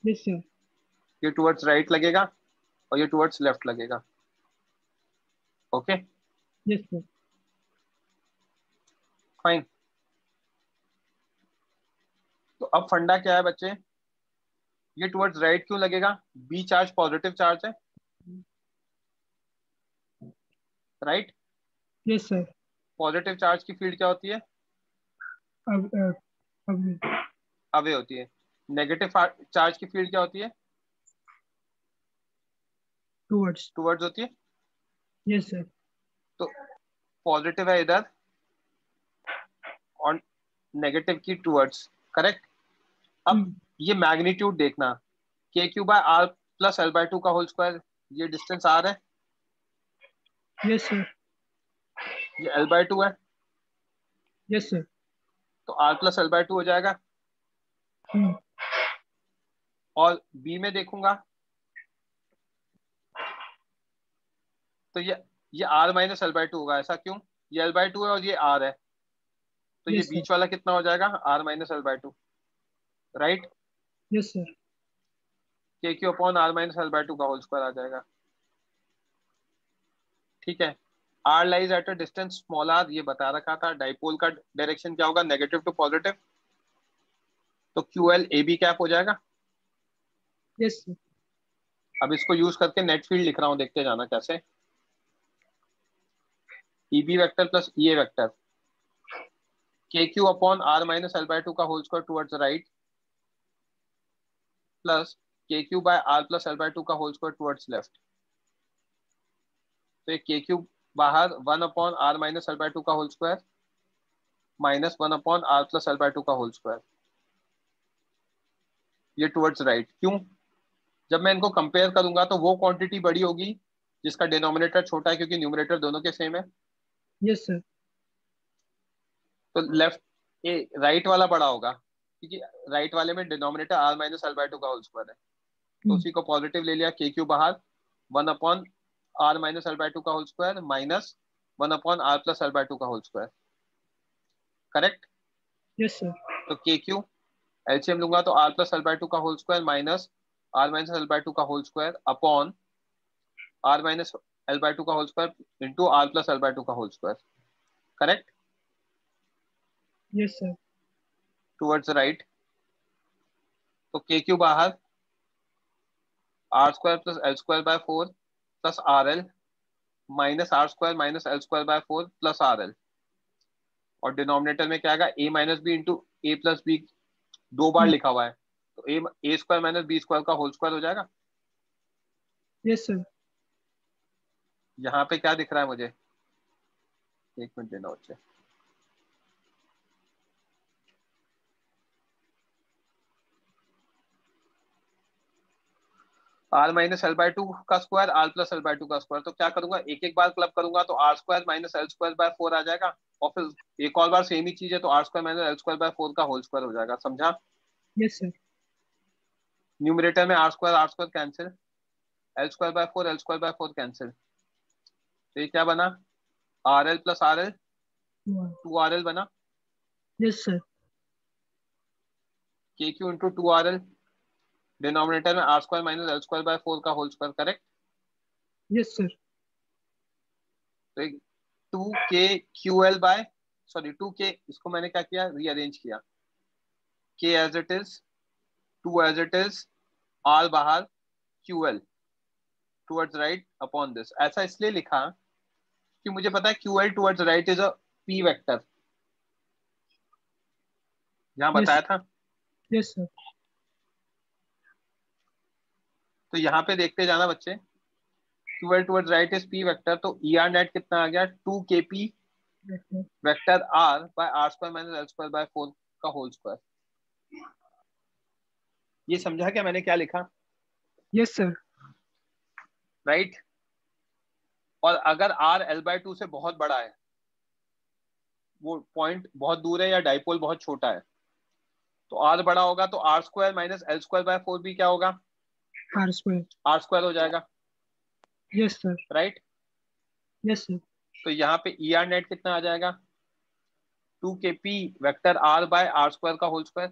Yes sir. ये टुवर्ड्स राइट लगेगा और ये टुवर्ड्स लेफ्ट लगेगा। Okay, Yes, sir. फाइन। तो अब फंडा क्या है बच्चे, ये टुवर्ड्स राइट क्यों लगेगा, बी चार्ज पॉजिटिव चार्ज है, right. Yes, sir. Positive charge की फील्ड क्या होती है, अब अब अवे होती है। नेगेटिव चार्ज की फील्ड क्या होती है, towards. टुवर्ड्स होती है। Yes, sir. तो पॉजिटिव है इधर और नेगेटिव की टुवर्ड्स, करेक्ट। अब ये मैग्नीट्यूड देखना, K Q by R plus L by two का होल स्क्वायर, ये डिस्टेंस आर है, Yes, sir. ये एल बाय टू है, Yes, sir. तो R plus L by two हो जाएगा। और बी में देखूंगा तो ये R minus L by two होगा, ऐसा क्यों, ये एल बाय टू है और ये आर है, तो ये Yes, sir. बीच वाला कितना हो जाएगा, R minus L by two, right. Yes, sir. K Q upon R minus L by two का होल स्क्वायर आ जाएगा, ठीक है। R lies at a distance small R, ये बता रखा था। डाइपोल का डायरेक्शन क्या होगा, नेगेटिव टू पॉजिटिव, तो Q L A B cap हो जाएगा। Yes, sir. अब इसको यूज करके नेट फील्ड लिख रहा हूं, देखते जाना कैसे। E B vector plus E A vector, K Q upon R minus L by two का whole square towards right, plus K Q by R plus L by two का whole square towards left. तो ये K Q बाहर 1 upon R minus L by two का whole square minus 1 upon R plus L by two का whole square, ये towards right. क्यों, जब मैं इनको कंपेयर करूंगा तो वो क्वांटिटी बड़ी होगी जिसका डिनोमिनेटर छोटा है, क्योंकि न्यूमरेटर दोनों के सेम है। Yes, sir. तो लेफ्ट ए राइट वाला बड़ा होगा, क्योंकि राइट वाले में denominator R minus L by two का होल स्क्वायर है, तो उसी को पॉजिटिव ले लिया, के क्यू बाहर 1 upon R minus L by two का whole square minus 1 upon R plus L by two का whole square, correct. Yes, sir. तो के क्यू एलसीएम लूंगा तो R plus L by two का whole square minus R minus L by two का whole square upon R minus L by two का whole square into R plus L by two का whole square, correct, Yes, sir. Towards right. तो K Q बाहर R square plus L square by 4 plus R L minus R square minus L square by 4 plus R L, और denominator में क्या आएगा, A minus B into A plus B, दो बार लिखा हुआ है, तो A square minus B square का होल स्क्वायर हो जाएगा। Yes, sir. यहाँ पे क्या दिख रहा है मुझे, एक मिनट देना बच्चे। R minus L by two का square R plus L by two का स्क्वायर, तो क्या करूंगा, एक एक बार क्लब करूंगा तो R square minus L square by 4 आ जाएगा, और फिर एक और बार सेम ही चीज है तो R square minus L square by 4 का होल स्क्वायर हो जाएगा, समझा। Yes, sir. न्यूमरेटर में R square cancel, L square by 4 L square by 4 cancel, तो ये क्या बना, R L plus R L, 2 R L बना, Yes, sir. K Q into 2 R L, denominator में R square minus L square by 4 का whole square, correct. Yes, sir. तो 2 के Q L by, sorry 2 के, इसको मैंने क्या किया, रीअरेंज किया, K as it is, 2 as it is, R बाहर, Q L towards right upon this, ऐसा इसलिए लिखा कि मुझे पता है Q L towards right is a P vector, यहाँ Yes. बताया था। Yes, sir. तो यहाँ पे देखते जाना बच्चे, Q L towards right is P vector, तो ई आर नेट कितना आ गया, 2 K P Yes, sir. Vector R by R square minus L square by 4 का होल स्क्वायर। ये समझा क्या मैंने क्या लिखा, Yes, sir. राइट। और अगर आर एल बाय 2 से बहुत बड़ा है, वो पॉइंट बहुत दूर है या डाइपोल बहुत छोटा है, तो आर बड़ा होगा तो R square minus L square by 4 भी क्या होगा, R square. आर स्क्वायर हो जाएगा, Yes, sir. Right. Yes, sir. तो यहाँ पे ई आर नेट कितना आ जाएगा, 2 K P vector R by R square का whole square,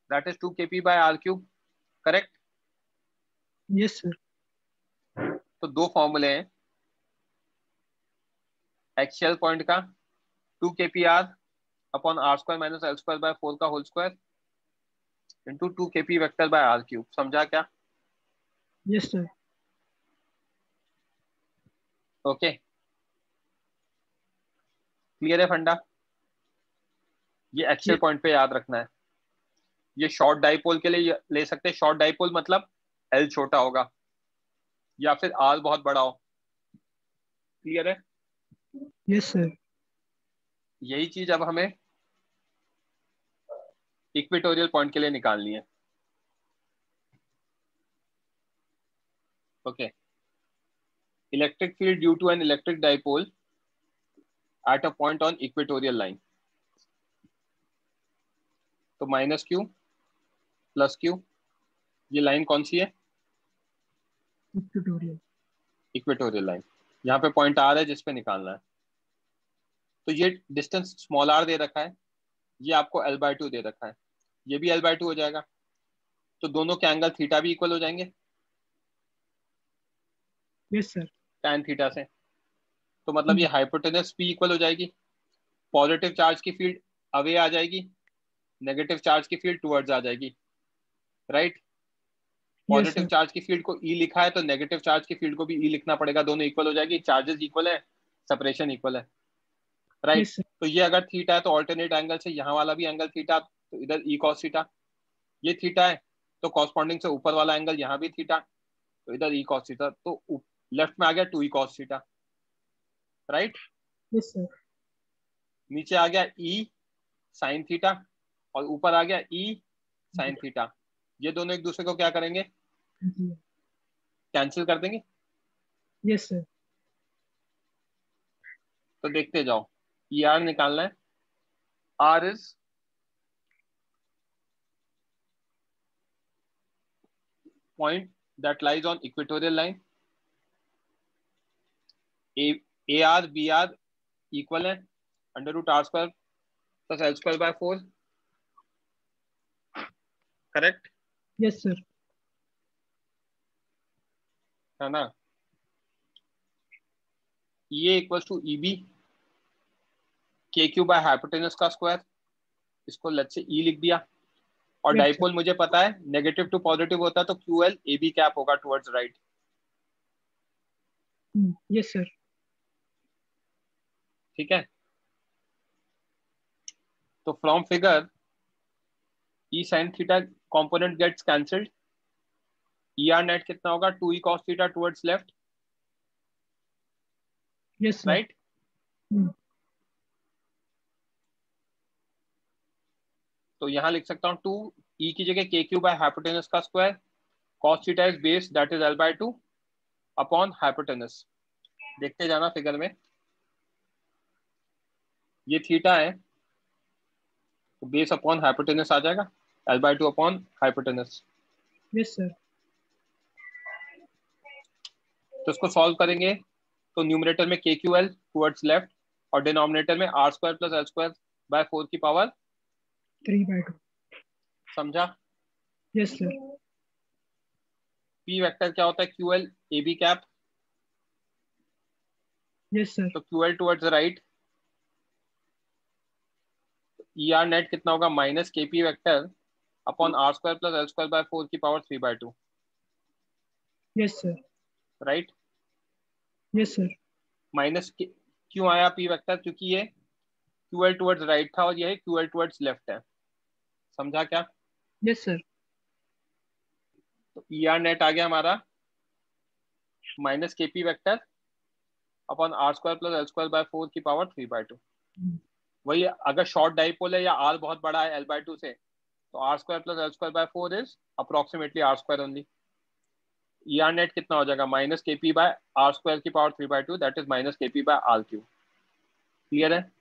that is 2 K P by R cube, correct. Yes, sir. तो दो फॉर्मूले हैं, एक्शियल पॉइंट का 2 kpr upon R square minus L square by 4 का whole square into 2 kp vector by R cube. समझा क्या? Yes, sir. Okay, clear है फंडा? ये एक्शियल Yes, पॉइंट पे याद रखना है। ये शॉर्ट डाइपोल के लिए ले सकते हैं। शॉर्ट डाइपोल मतलब एल छोटा होगा या फिर आर बहुत बड़ा हो। क्लियर है? yes, sir. यही चीज अब हमें इक्वेटोरियल पॉइंट के लिए निकालनी है। Okay, electric field due to an electric dipole at a point on equatorial line. तो माइनस क्यू प्लस क्यू, ये लाइन कौन सी है? Tutorial. Equatorial line. यहाँ पे पॉइंट आर है जिसपे निकालना है। तो ये डिस्टेंस स्मॉल आर दे रखा है, ये आपको एल बाय 2 दे रखा है, ये भी एल बाय 2 हो जाएगा। तो दोनों के एंगल थीटा भी इक्वल हो जाएंगे Yes, sir. tan थीटा से। तो मतलब ये हाइपोटेनस भी इक्वल हो जाएगी। पॉजिटिव चार्ज की फील्ड अवे आ जाएगी, नेगेटिव चार्ज की फील्ड टुवर्ड्स आ जाएगी। Right? Yes, positive sir. Charge की फील्ड को ई लिखा है तो नेगेटिव चार्ज की फील्ड को भी ई लिखना पड़ेगा। दोनों इक्वल हो जाएगी, चार्जेस इक्वल है, सेपरेशन इक्वल है। राइट? Yes, sir. तो ये अगर थीटा है तो ऑल्टरनेट एंगल से यहाँ वाला भी एंगल थीटा, तो इधर ई कॉस थीटा। ये थीटा है तो कॉरस्पॉन्डिंग से ऊपर वाला एंगल यहाँ भी थीटा, तो इधर ई कॉस थीटा। तो लेफ्ट में आ गया 2 E cos theta. Right? Yes, sir. नीचे आ गया ई साइन थीटा और ऊपर आ गया ई साइन थीटा। ये दोनों एक दूसरे को क्या करेंगे? कैंसिल कर देंगे। Yes, sir. तो देखते जाओ, ई आर निकालना है। R is point that lies on equatorial line. A R B R equal है under root R square plus L square by 4। Correct Yes, sir. है ना? ये equal to E B K Q by hypotenuse का square, इसको let's say E लिख दिया। और Yes, sir. Dipole मुझे पता है नेगेटिव टू पॉजिटिव होता है तो Q L A B cap होगा टुवर्ड्स राइट। Yes, sir. ठीक है? तो from figure E sine theta component gets cancelled. E R net कितना होगा? 2 E cos theta towards left. Yes, sir. Right? तो यहां लिख सकता हूं 2 ई की जगह के क्यू बाय हाइपोटेनस का square, cos theta is base that is L by 2 upon hypotenuse. देखते जाना फिगर में, ये थीटा है तो बेस अपॉन हाइपोटेनस आ जाएगा, L by 2 upon hypotenuse. Yes, sir. तो इसको सॉल्व करेंगे तो न्यूमरेटर में K Q L towards left और डिनोमिनेटर में R square plus L square by 4 की पावर 3/2. समझा? Yes, sir. पी वेक्टर क्या होता है? Q L A B cap. Yes, sir. तो Q L towards right, E R net कितना होगा? Minus K P vector upon R square plus L square by 4 की power 3/2। Yes, sir. Right? Yes, sir. Minus क्यों आया P vector? क्योंकि ये Q L towards right था और ये क्यू एल टुवर्ड्स लेफ्ट है। समझा क्या? Yes, sir. तो ई आर नेट आ गया हमारा minus K P vector upon R square plus L square by 4 की पावर 3/2। वही अगर शॉर्ट डाइपोल है या आर बहुत बड़ा है एल बाय 2 से, तो R square plus L square by 4 is approximately R square only. E R net कितना हो जाएगा? Minus K P by R square की power 3/2 that is minus K P by R cube. Clear है?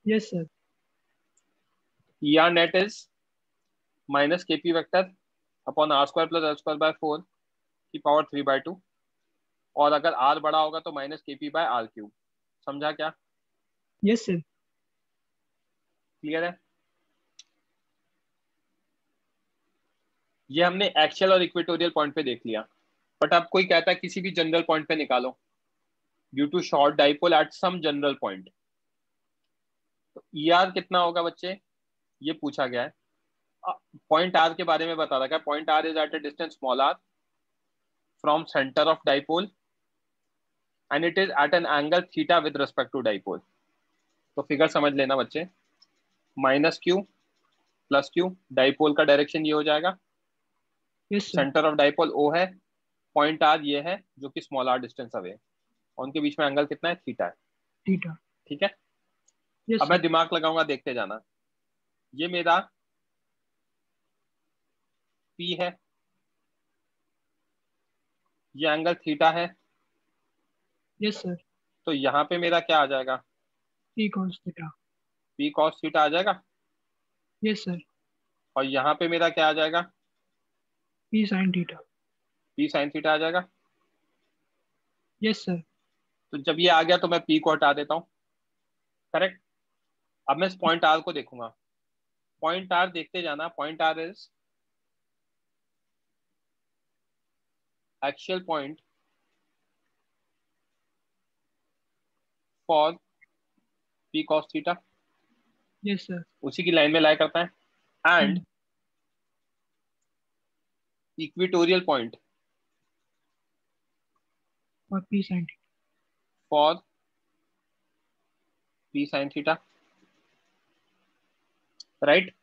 Yes, sir. E R net is minus K P vector upon R square plus L square by 4 की power 3/2 और अगर are बड़ा होगा तो minus K P by R Q. समझा क्या? Yes, sir. Clear है? ये हमने एक्शियल और इक्वेटोरियल पॉइंट पे देख लिया, बट अब कोई कहता है किसी भी जनरल पॉइंट पे निकालो, due to short dipole at some general point. तो ER कितना होगा बच्चे, ये पूछा गया है। पॉइंट R के बारे में बता रखा है, point R is at a distance small r from centre of dipole and it is at an angle theta with respect to dipole. तो फिगर समझ लेना बच्चे, minus Q plus Q, dipole का डायरेक्शन ये हो जाएगा, Yes, sir. Centre of dipole O है, point R ये है जो कि स्मॉल r डिस्टेंस अवे है, और उनके बीच में एंगल कितना है, थीटा है। Theta. ठीक है, Yes, अब sir. मैं दिमाग लगाऊंगा, देखते जाना। ये मेरा P है, ये एंगल थीटा है, Yes, sir. तो यहाँ पे मेरा क्या आ जाएगा, P cos theta. P cos theta आ जाएगा, Yes, sir. और यहाँ पे मेरा क्या आ जाएगा, P sin theta. P sin theta आ जाएगा। Yes, sir. तो जब ये आ गया तो मैं P को हटा देता हूँ, करेक्ट। अब मैं इस पॉइंट R को देखूंगा, पॉइंट R देखते जाना, point R is actual point for P cos theta, Yes, sir. उसी की लाइन में लाई करता है, and equatorial point Or P sin theta. For P sin theta, right.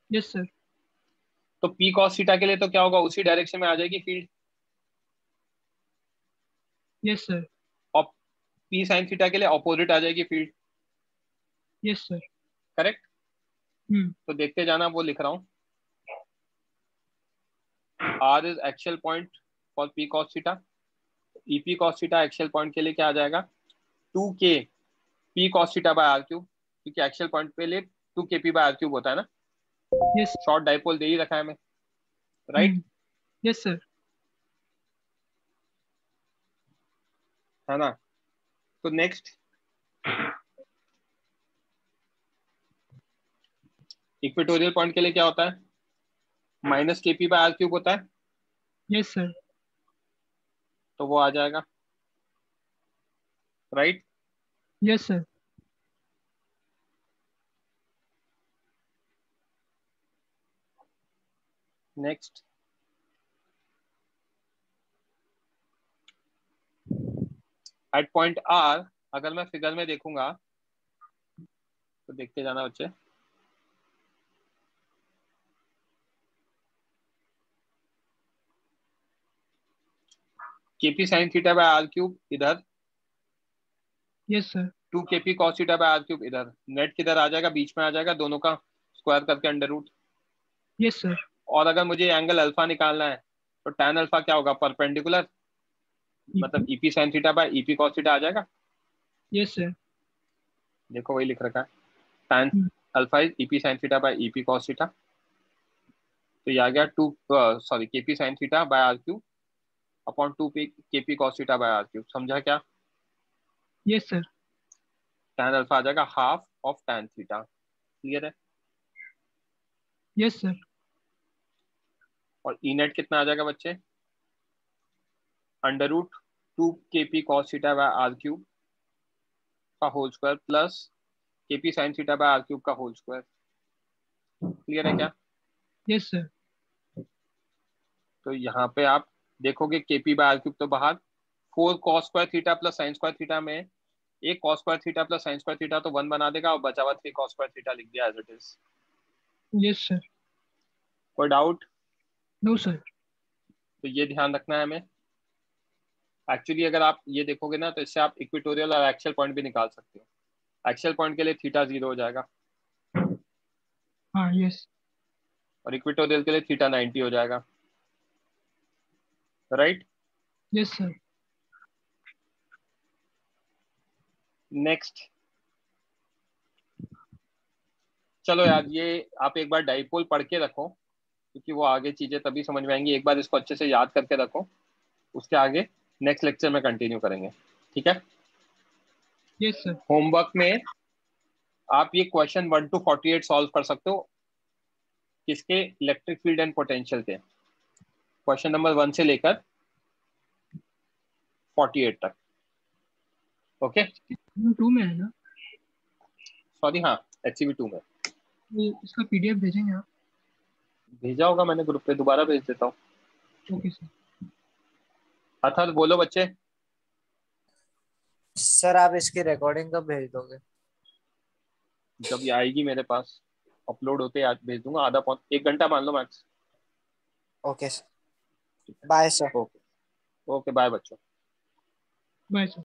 Yes, sir. तो P cos थीटा के लिए तो क्या होगा, उसी डायरेक्शन में आ जाएगी फील्ड, Yes, sir. और P sin थीटा के लिए ऑपोजिट आ जाएगी field, Yes, sir. Correct. Hmm. तो देखते जाना, वो लिख रहा हूँ, R is actual point for P cos theta, EP cos theta actual point के लिए क्या आ जाएगा, 2K P cos theta by R cube, क्योंकि एक्चुअल पॉइंट पे लिए 2KP बाय R क्यूब होता है ना, Yes. शॉर्ट डाइपोल दे ही रखा है हमें, राइट। Hmm. Yes, sir. है ना। तो नेक्स्ट इक्वेटोरियल पॉइंट के लिए क्या होता है, minus KP by R cube होता है, Yes, sir. तो वो आ जाएगा, right. Yes, sir. Next eight point R अगर मैं फिगर में देखूंगा तो देखते जाना बच्चे, KP sin theta by R cube इधर, Yes, sir. 2KP cos theta by R cube इधर, नेट किधर आ जाएगा, बीच में आ जाएगा, दोनों का स्क्वायर करके अंडर रूट। Yes, sir. और अगर मुझे एंगल अल्फा निकालना है तो tan अल्फा क्या होगा, परपेंडिकुलर, मतलब EP sin theta by EP cos theta आ जाएगा। Yes, sir. देखो वही लिख रखा है, tan Hmm. Alpha is EP sin theta by EP cos theta, तो ये आ गया KP sin theta by R cube upon 2KP cos theta by R cube. समझा क्या, Yes, sir. tan अल्फा आ जाएगा half of tan theta, clear है। Yes, sir. और E नेट कितना आ जाएगा बच्चे, under root 2KP cos theta by R cube का whole square plus KP sin theta by R cube का होल स्क्वायर, क्लियर है क्या। Yes, sir. तो यहाँ पे आप देखोगे KP बाय R क्यूब तो बाहर, 4 cos square theta plus sin square theta में एक cos square theta plus sin square theta तो 1 बना देगा, और बचा हुआ 3 cos स्क्वायर थीटा लिख दिया as it is. Yes, sir. कोई डाउट। No, sir. तो ये ध्यान रखना है हमें। एक्चुअली अगर आप ये देखोगे ना तो इससे आप इक्वेटोरियल और एक्सियल पॉइंट भी निकाल सकते हो। एक्सियल पॉइंट के लिए थीटा 0 हो जाएगा, हाँ, yes. और इक्वेटोरियल के लिए थीटा 90 हो जाएगा, राइट। Yes, sir. नेक्स्ट, चलो यार ये आप एक बार डाइपोल पढ़ के रखो, क्योंकि वो आगे चीजें तभी समझ में आएंगी। एक बार इसको अच्छे से याद करके रखो, उसके आगे नेक्स्ट लेक्चर में कंटिन्यू करेंगे, ठीक है। Yes, sir. होमवर्क में आप ये क्वेश्चन 1 to 48 सॉल्व कर सकते हो, किसके, इलेक्ट्रिक फील्ड एंड पोटेंशियल के, क्वेश्चन नंबर 1 से लेकर 48 तक। ओके, 2 में है ना? सॉरी, हाँ HCV2 में ये इसका PDF भेजेंगे आप? भेजा होगा मैंने ग्रुप पे, दोबारा भेज देता हूँ। Okay sir. अथर्व बोलो बच्चे। सर आप इसकी रिकॉर्डिंग कब भेज दोगे? जब ये आएगी मेरे पास, अपलोड होते आज भेज दूंगा, आधा पौन 1 घंटा मान लो max. Okay sir, bye sir. Okay, okay bye बच्चों। Bye sir.